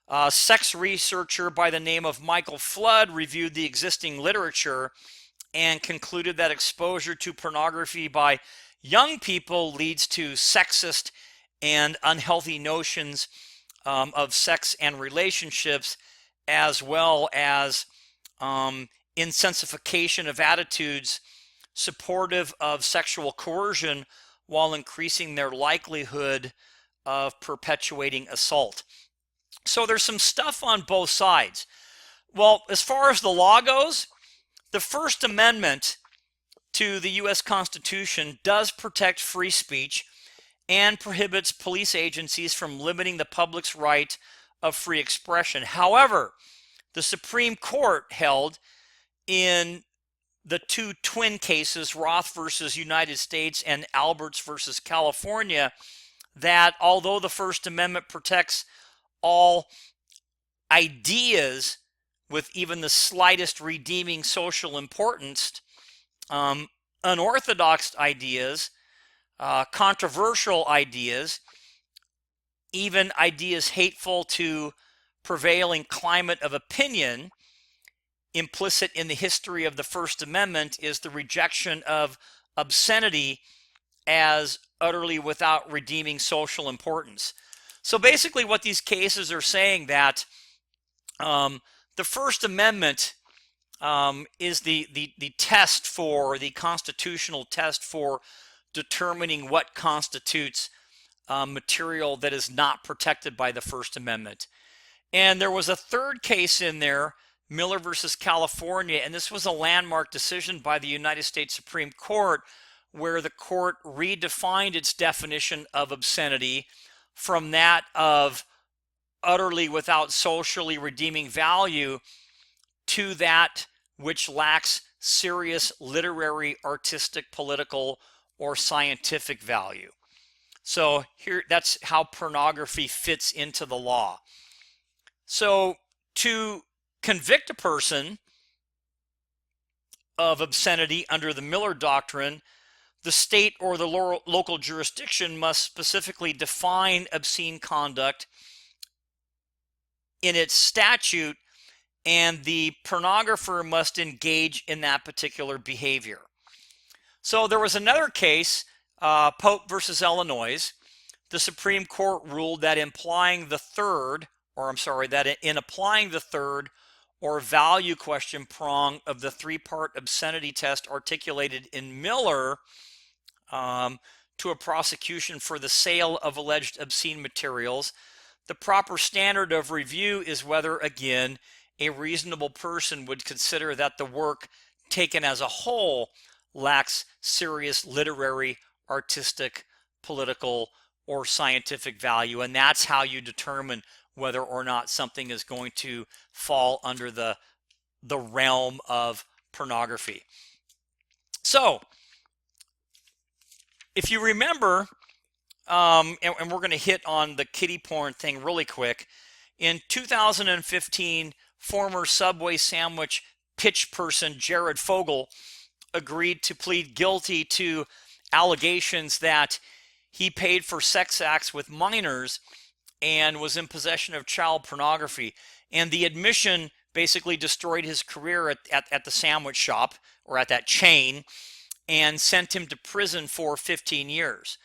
A sex researcher by the name of Michael Flood reviewed the existing literature and concluded that exposure to pornography by young people leads to sexist and unhealthy notions of sex and relationships, as well as intensification of attitudes supportive of sexual coercion while increasing their likelihood of perpetuating assault. So there's some stuff on both sides. Well, as far as the law goes, the First Amendment to the U.S. Constitution does protect free speech and prohibits police agencies from limiting the public's right of free expression. However, the Supreme Court held in the two twin cases, Roth versus United States and Alberts versus California, that although the First Amendment protects all ideas with even the slightest redeeming social importance, unorthodox ideas, controversial ideas, even ideas hateful to prevailing climate of opinion, implicit in the history of the First Amendment is the rejection of obscenity as utterly without redeeming social importance. So basically what these cases are saying that the First Amendment is the test for, the constitutional test for determining what constitutes material that is not protected by the First Amendment. And there was a third case in there, Miller versus California, and this was a landmark decision by the United States Supreme Court, where the court redefined its definition of obscenity from that of utterly without socially redeeming value to that which lacks serious literary, artistic, political, or scientific value. So here, that's how pornography fits into the law. So to convict a person of obscenity under the Miller Doctrine, the state or the local jurisdiction must specifically define obscene conduct in its statute, and the pornographer must engage in that particular behavior. So there was another case, Pope versus Illinois. The Supreme Court ruled that in applying the third or value question prong of the three-part obscenity test articulated in Miller to a prosecution for the sale of alleged obscene materials, the proper standard of review is whether, again, a reasonable person would consider that the work taken as a whole lacks serious literary, artistic, political, or scientific value. And that's how you determine whether or not something is going to fall under the realm of pornography. So, if you remember, and we're going to hit on the kiddie porn thing really quick, in 2015, former Subway sandwich pitch person Jared Fogle agreed to plead guilty to allegations that he paid for sex acts with minors and was in possession of child pornography. And the admission basically destroyed his career at the sandwich shop, or at that chain, and sent him to prison for 15 years.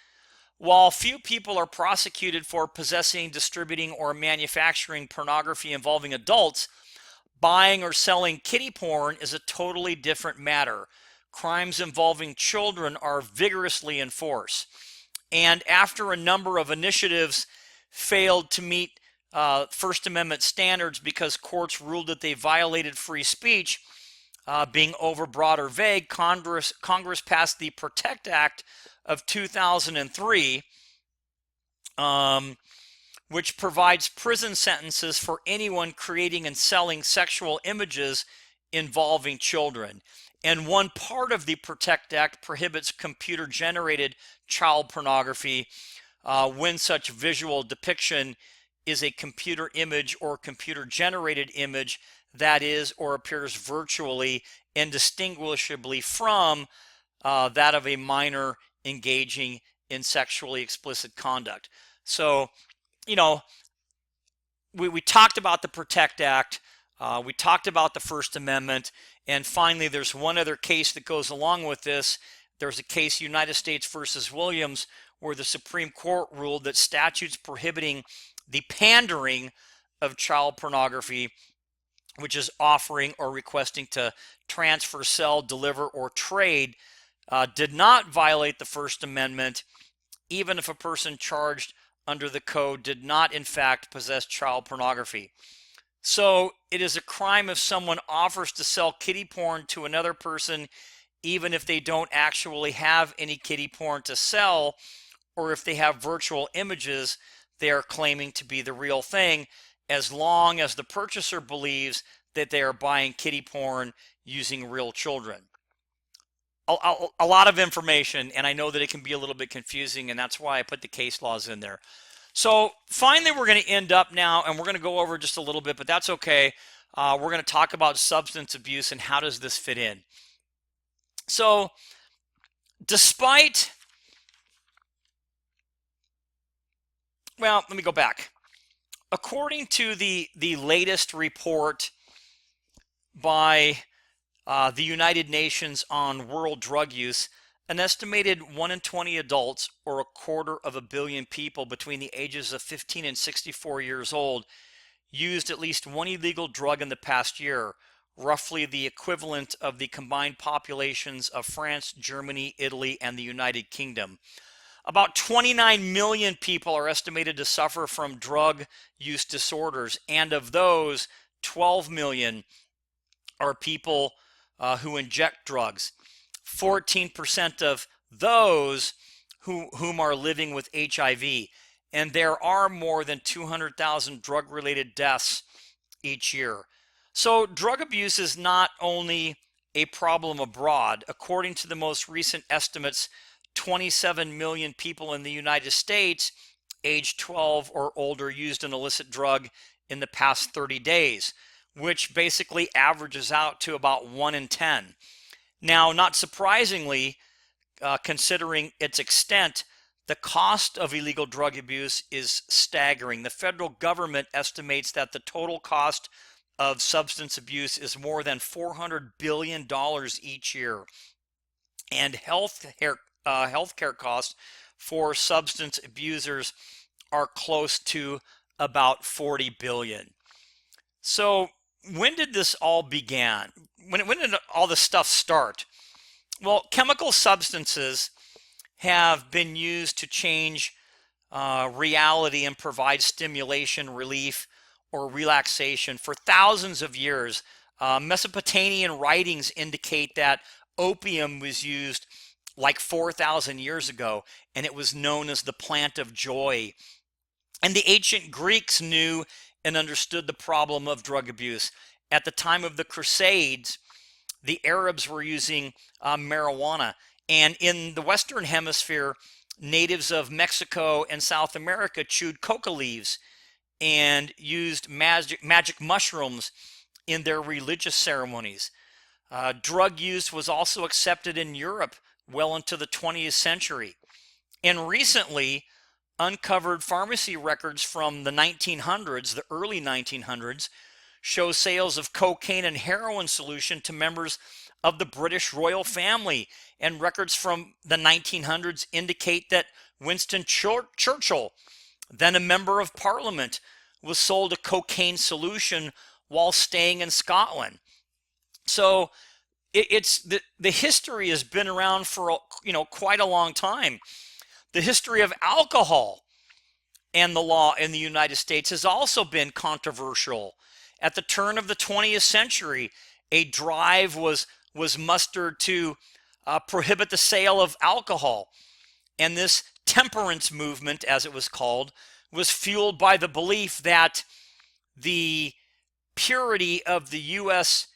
While few people are prosecuted for possessing, distributing, or manufacturing pornography involving adults, buying or selling kiddie porn is a totally different matter. Crimes involving children are vigorously enforced. And after a number of initiatives failed to meet First Amendment standards because courts ruled that they violated free speech, being overbroad or vague, Congress passed the PROTECT Act of 2003, which provides prison sentences for anyone creating and selling sexual images involving children. And one part of the PROTECT Act prohibits computer-generated child pornography when such visual depiction is a computer image or computer generated image that is or appears virtually indistinguishably from that of a minor engaging in sexually explicit conduct. So, you know, we talked about the PROTECT Act, we talked about the First Amendment, and finally there's one other case that goes along with this. There's a case, United States versus Williams, where the Supreme Court ruled that statutes prohibiting the pandering of child pornography, which is offering or requesting to transfer, sell, deliver, or trade, did not violate the First Amendment, even if a person charged under the code did not in fact possess child pornography. So it is a crime if someone offers to sell kiddie porn to another person, even if they don't actually have any kiddie porn to sell, or if they have virtual images they are claiming to be the real thing, as long as the purchaser believes that they are buying kiddie porn using real children. A lot of information, and I know that it can be a little bit confusing, and that's why I put the case laws in there. So finally, we're going to end up now, and we're going to go over just a little bit, but that's okay. We're going to talk about substance abuse and how does this fit in. So well, let me go back. According to the latest report by the United Nations on world drug use, an estimated 1 in 20 adults, or 250 million people between the ages of 15 and 64 years old, used at least one illegal drug in the past year, roughly the equivalent of the combined populations of France, Germany, Italy, and the United Kingdom. About 29 million people are estimated to suffer from drug use disorders, and of those, 12 million are people who inject drugs. 14% of those whom are living with HIV, and there are more than 200,000 drug-related deaths each year. So drug abuse is not only a problem abroad. According to the most recent estimates, 27 million people in the United States age 12 or older used an illicit drug in the past 30 days, which basically averages out to about 1 in 10. Now, not surprisingly, considering its extent, the cost of illegal drug abuse is staggering. The federal government estimates that the total cost of substance abuse is more than $400 billion each year. And healthcare costs for substance abusers are close to about $40 billion. So when did this all begin? When did all this stuff start? Well, chemical substances have been used to change reality and provide stimulation, relief, or relaxation for thousands of years. Mesopotamian writings indicate that opium was used like 4,000 years ago, and it was known as the plant of joy. And the ancient Greeks knew and understood the problem of drug abuse. At the time of the Crusades, the Arabs were using marijuana. And in the Western Hemisphere, natives of Mexico and South America chewed coca leaves and used magic mushrooms in their religious ceremonies. Drug use was also accepted in Europe well into the 20th century. And recently, uncovered pharmacy records from the 1900s, the early 1900s, show sales of cocaine and heroin solution to members of the British royal family. And records from the 1900s indicate that Winston Churchill, then a member of Parliament, was sold a cocaine solution while staying in Scotland. So it's the history has been around for quite a long time. The history of alcohol and the law in the United States has also been controversial. At the turn of the 20th century, a drive was mustered to prohibit the sale of alcohol. And this temperance movement, as it was called, was fueled by the belief that the purity of the U.S.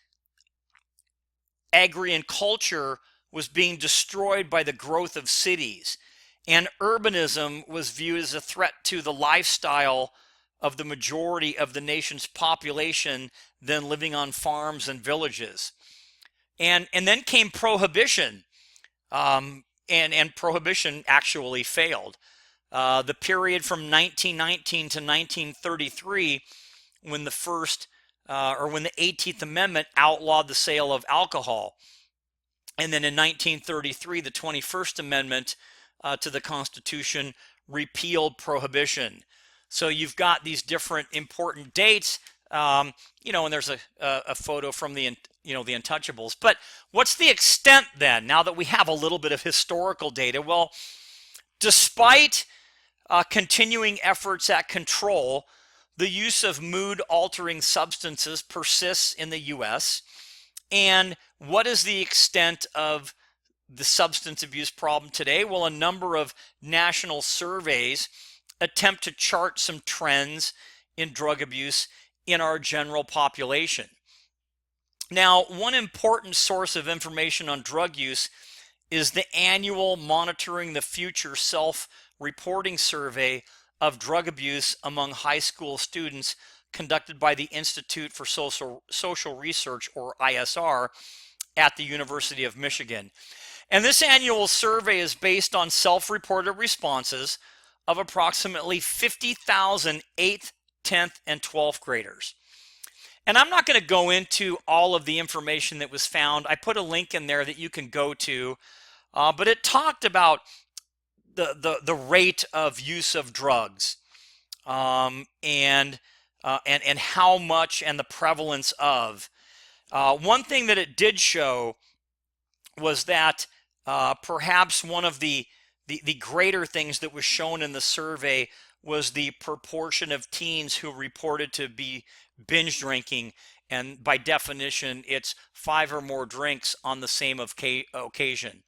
agrarian culture was being destroyed by the growth of cities. And urbanism was viewed as a threat to the lifestyle of the majority of the nation's population than living on farms and villages. And then came prohibition, and prohibition actually failed. The period from 1919 to 1933, when the when the 18th Amendment outlawed the sale of alcohol. And then in 1933, the 21st Amendment to the Constitution repealed prohibition. So you've got these different important dates, and there's a photo from the Untouchables. But what's the extent then, now that we have a little bit of historical data? Well, despite continuing efforts at control, the use of mood-altering substances persists in the U.S. And what is the extent of the substance abuse problem today? Well, a number of national surveys attempt to chart some trends in drug abuse in our general population. Now, one important source of information on drug use is the annual Monitoring the Future self-reporting survey of drug abuse among high school students conducted by the Institute for Social Research, or ISR, at the University of Michigan. And this annual survey is based on self-reported responses of approximately 50,000 8th, 10th, and 12th graders. And I'm not going to go into all of the information that was found. I put a link in there that you can go to, but it talked about the rate of use of drugs, and how much, and the prevalence of. One thing that it did show was that perhaps one of the greater things that was shown in the survey was the proportion of teens who reported to be binge drinking, and by definition, it's 5 or more drinks on the same occasion.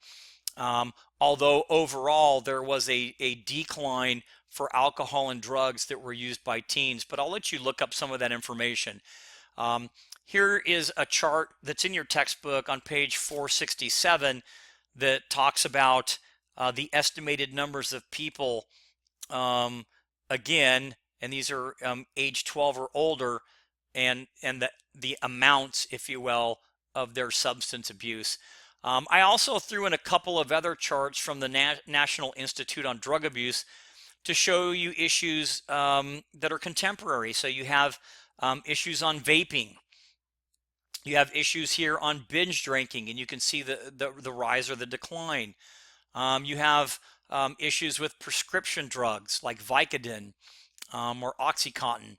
Although overall there was a decline for alcohol and drugs that were used by teens, but I'll let you look up some of that information. Here is a chart that's in your textbook on page 467 that talks about the estimated numbers of people, again, and these are age 12 or older, and the amounts, if you will, of their substance abuse. I also threw in a couple of other charts from the National Institute on Drug Abuse to show you issues that are contemporary. So you have issues on vaping. You have issues here on binge drinking, and you can see the rise or the decline. You have issues with prescription drugs like Vicodin, or Oxycontin,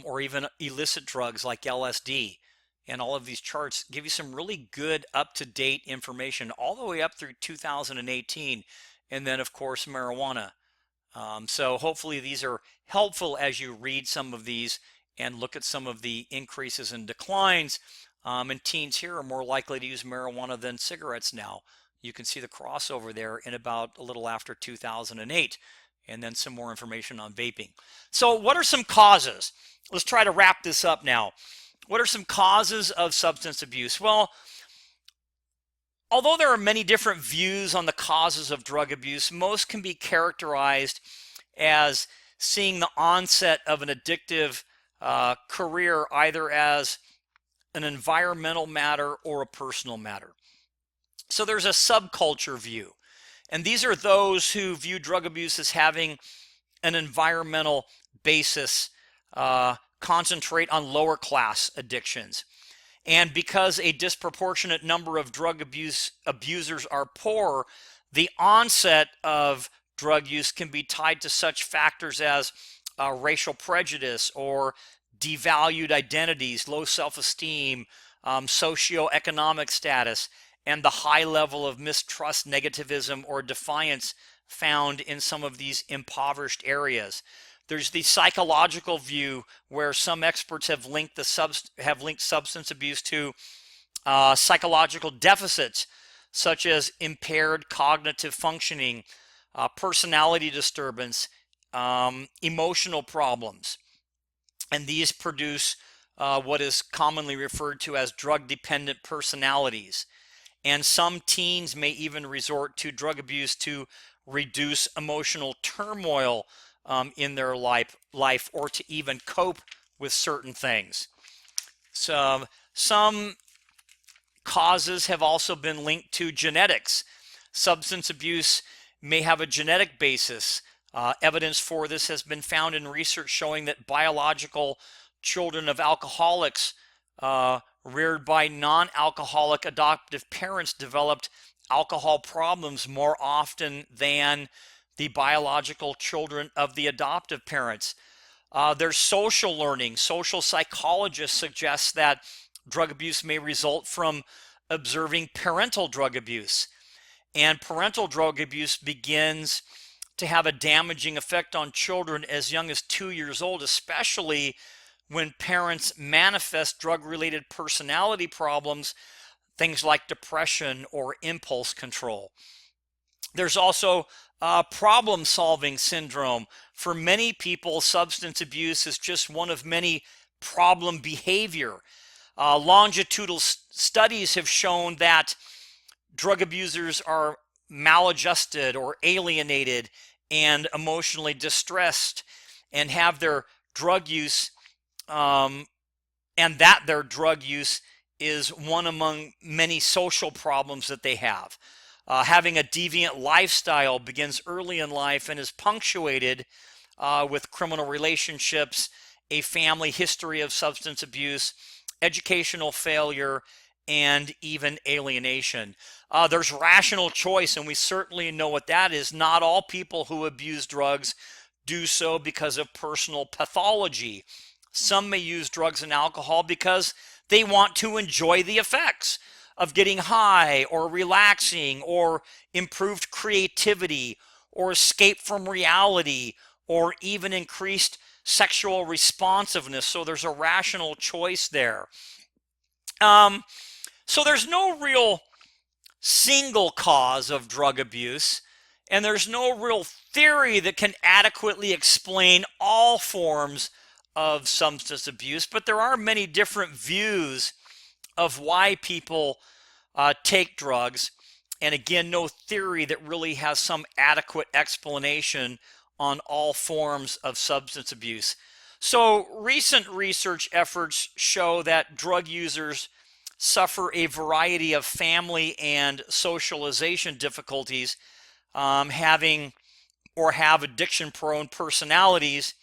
or even illicit drugs like LSD. And all of these charts give you some really good up-to-date information all the way up through 2018, and then of course marijuana. So hopefully these are helpful as you read some of these and look at some of the increases and declines. And teens here are more likely to use marijuana than cigarettes now. You can see the crossover there in about a little after 2008, and then some more information on vaping. So what are some causes? Let's try to wrap this up now. What are some causes of substance abuse? Well, although there are many different views on the causes of drug abuse, most can be characterized as seeing the onset of an addictive career either as an environmental matter or a personal matter. So there's a subculture view, and these are those who view drug abuse as having an environmental basis, concentrate on lower class addictions. And because a disproportionate number of drug abusers are poor, the onset of drug use can be tied to such factors as racial prejudice or devalued identities, low self-esteem, socioeconomic status, and the high level of mistrust, negativism, or defiance found in some of these impoverished areas. There's the psychological view where some experts have linked substance abuse to psychological deficits such as impaired cognitive functioning, personality disturbance, emotional problems. And these produce what is commonly referred to as drug-dependent personalities. And some teens may even resort to drug abuse to reduce emotional turmoil in their life or to even cope with certain things. So some causes have also been linked to genetics. Substance abuse may have a genetic basis. Evidence for this has been found in research showing that biological children of alcoholics reared by non-alcoholic adoptive parents developed alcohol problems more often than the biological children of the adoptive parents. There's social learning. Social psychologists suggest that drug abuse may result from observing parental drug abuse. And parental drug abuse begins to have a damaging effect on children as young as 2 years old, especially when parents manifest drug-related personality problems, things like depression or impulse control. There's also problem-solving syndrome. For many people, substance abuse is just one of many problem behavior. Longitudinal studies have shown that drug abusers are maladjusted or alienated and emotionally distressed and have their drug use, and that their drug use is one among many social problems that they have. Having a deviant lifestyle begins early in life and is punctuated with criminal relationships, a family history of substance abuse, educational failure, and even alienation. There's rational choice, and we certainly know what that is. Not all people who abuse drugs do so because of personal pathology. Some may use drugs and alcohol because they want to enjoy the effects of getting high or relaxing or improved creativity or escape from reality or even increased sexual responsiveness. So there's a rational choice there. So there's no real single cause of drug abuse, and there's no real theory that can adequately explain all forms of substance abuse, but there are many different views of why people take drugs, and again, no theory that really has some adequate explanation on all forms of substance abuse. So recent research efforts show that drug users suffer a variety of family and socialization difficulties, having or have addiction-prone personalities,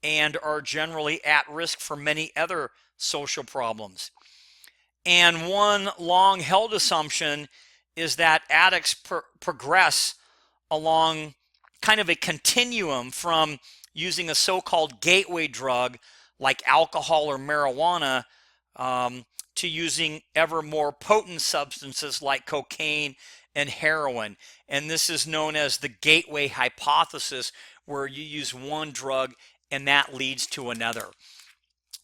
and are generally at risk for many other social problems. And one long-held assumption is that addicts progress along kind of a continuum from using a so-called gateway drug like alcohol or marijuana to using ever more potent substances like cocaine and heroin. And this is known as the gateway hypothesis, where you use one drug and that leads to another.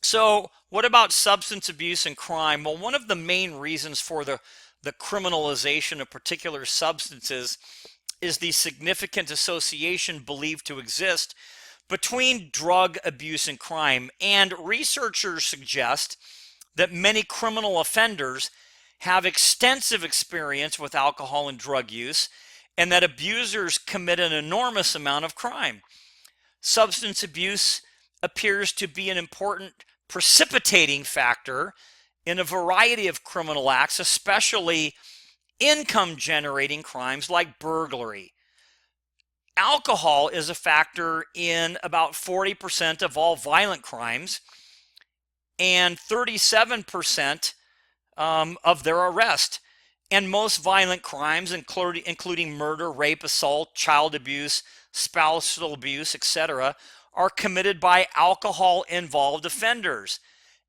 So what about substance abuse and crime? Well, one of the main reasons for the criminalization of particular substances is the significant association believed to exist between drug abuse and crime. And researchers suggest that many criminal offenders have extensive experience with alcohol and drug use, and that abusers commit an enormous amount of crime. Substance abuse appears to be an important precipitating factor in a variety of criminal acts, especially income-generating crimes like burglary. Alcohol is a factor in about 40% of all violent crimes and 37% of their arrest. And most violent crimes, including murder, rape, assault, child abuse, spousal abuse, etc., are committed by alcohol-involved offenders.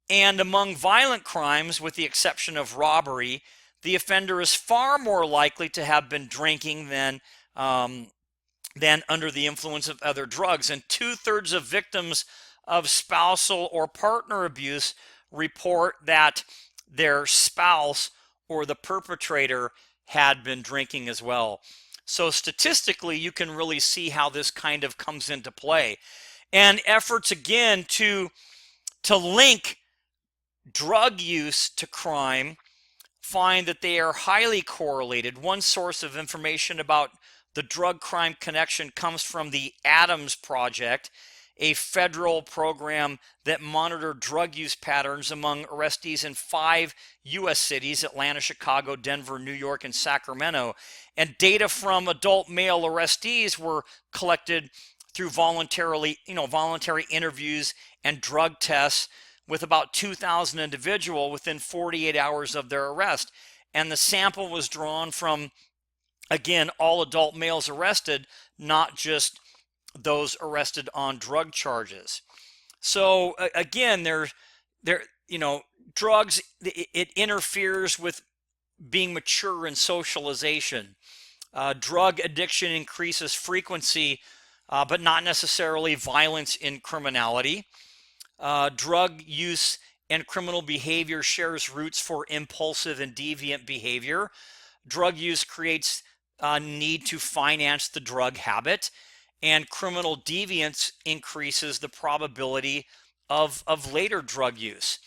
And among violent crimes, with the exception of robbery, the offender is far more likely to have been drinking than under the influence of other drugs. And 2/3 of victims of spousal or partner abuse report that their spouse or the perpetrator had been drinking as well. So statistically, you can really see how this kind of comes into play. And efforts again to link drug use to crime find that they are highly correlated. One source of information about The drug crime connection comes from the ADAMS Project, a federal program that monitored drug use patterns among arrestees in 5 U.S. cities: Atlanta, Chicago, Denver, New York, and Sacramento. And data from adult male arrestees were collected through voluntary interviews and drug tests with about 2,000 individuals within 48 hours of their arrest. And the sample was drawn from, again, all adult males arrested, not just those arrested on drug charges. So again, drugs, it interferes with being mature in socialization. Drug addiction increases frequency, but not necessarily violence in criminality. Drug use and criminal behavior shares roots for impulsive and deviant behavior. Drug use creates a need to finance the drug habit, and criminal deviance increases the probability of later drug use.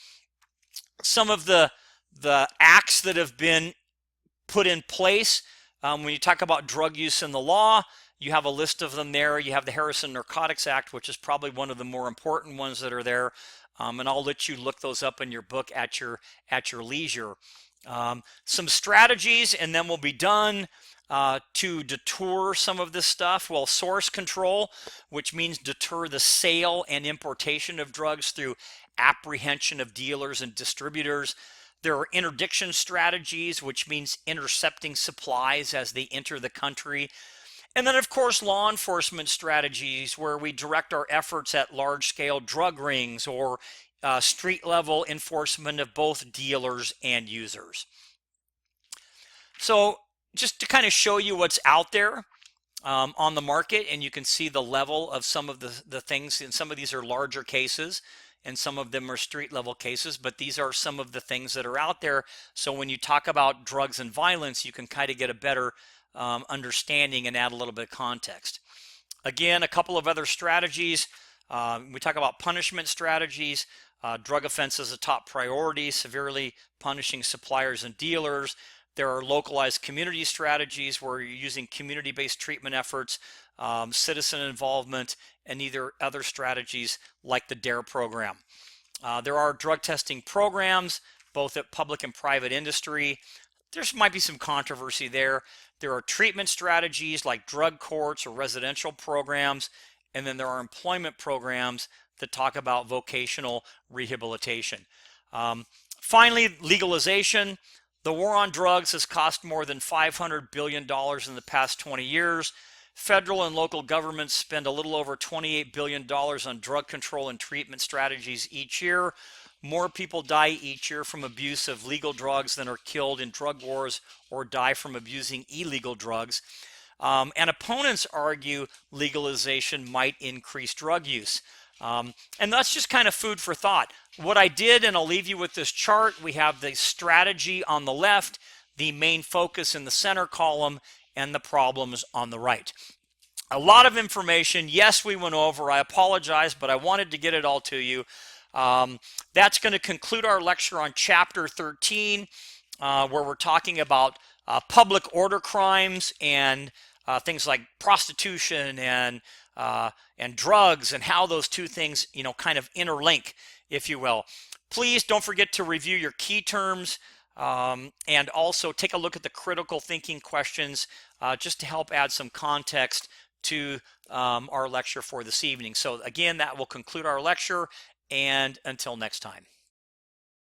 Some of the acts that have been put in place, when you talk about drug use in the law, you have a list of them there. You have the Harrison Narcotics Act, which is probably one of the more important ones that are there. And I'll let you look those up in your book at your leisure. Some strategies, and then we'll be done, to deter some of this stuff. Well, source control, which means deter the sale and importation of drugs through apprehension of dealers and distributors. There are interdiction strategies, which means intercepting supplies as they enter the country. And then, of course, law enforcement strategies, where we direct our efforts at large-scale drug rings or street-level enforcement of both dealers and users. So just to kind of show you what's out there on the market, and you can see the level of some of the things, and some of these are larger cases, and some of them are street-level cases, but these are some of the things that are out there. So when you talk about drugs and violence, you can kind of get a better understanding and add a little bit of context. Again, a couple of other strategies. We talk about punishment strategies. Drug offense is a top priority, severely punishing suppliers and dealers. There are localized community strategies where you're using community-based treatment efforts, citizen involvement, and other strategies like the DARE program. There are drug testing programs, both at public and private industry. There might be some controversy there. There are treatment strategies like drug courts or residential programs, and then there are employment programs that talk about vocational rehabilitation. Finally, legalization. The war on drugs has cost more than $500 billion in the past 20 years. Federal and local governments spend a little over $28 billion on drug control and treatment strategies each year. More people die each year from abuse of legal drugs than are killed in drug wars or die from abusing illegal drugs. And opponents argue legalization might increase drug use. And that's just kind of food for thought. What I did, and I'll leave you with this chart, we have the strategy on the left, the main focus in the center column, and the problems on the right. A lot of information. Yes, we went over. I apologize, but I wanted to get it all to you. That's going to conclude our lecture on Chapter 13, where we're talking about public order crimes and things like prostitution and drugs, and how those two things, kind of interlink, if you will. Please don't forget to review your key terms, and also take a look at the critical thinking questions, just to help add some context to our lecture for this evening. So again, that will conclude our lecture, and until next time.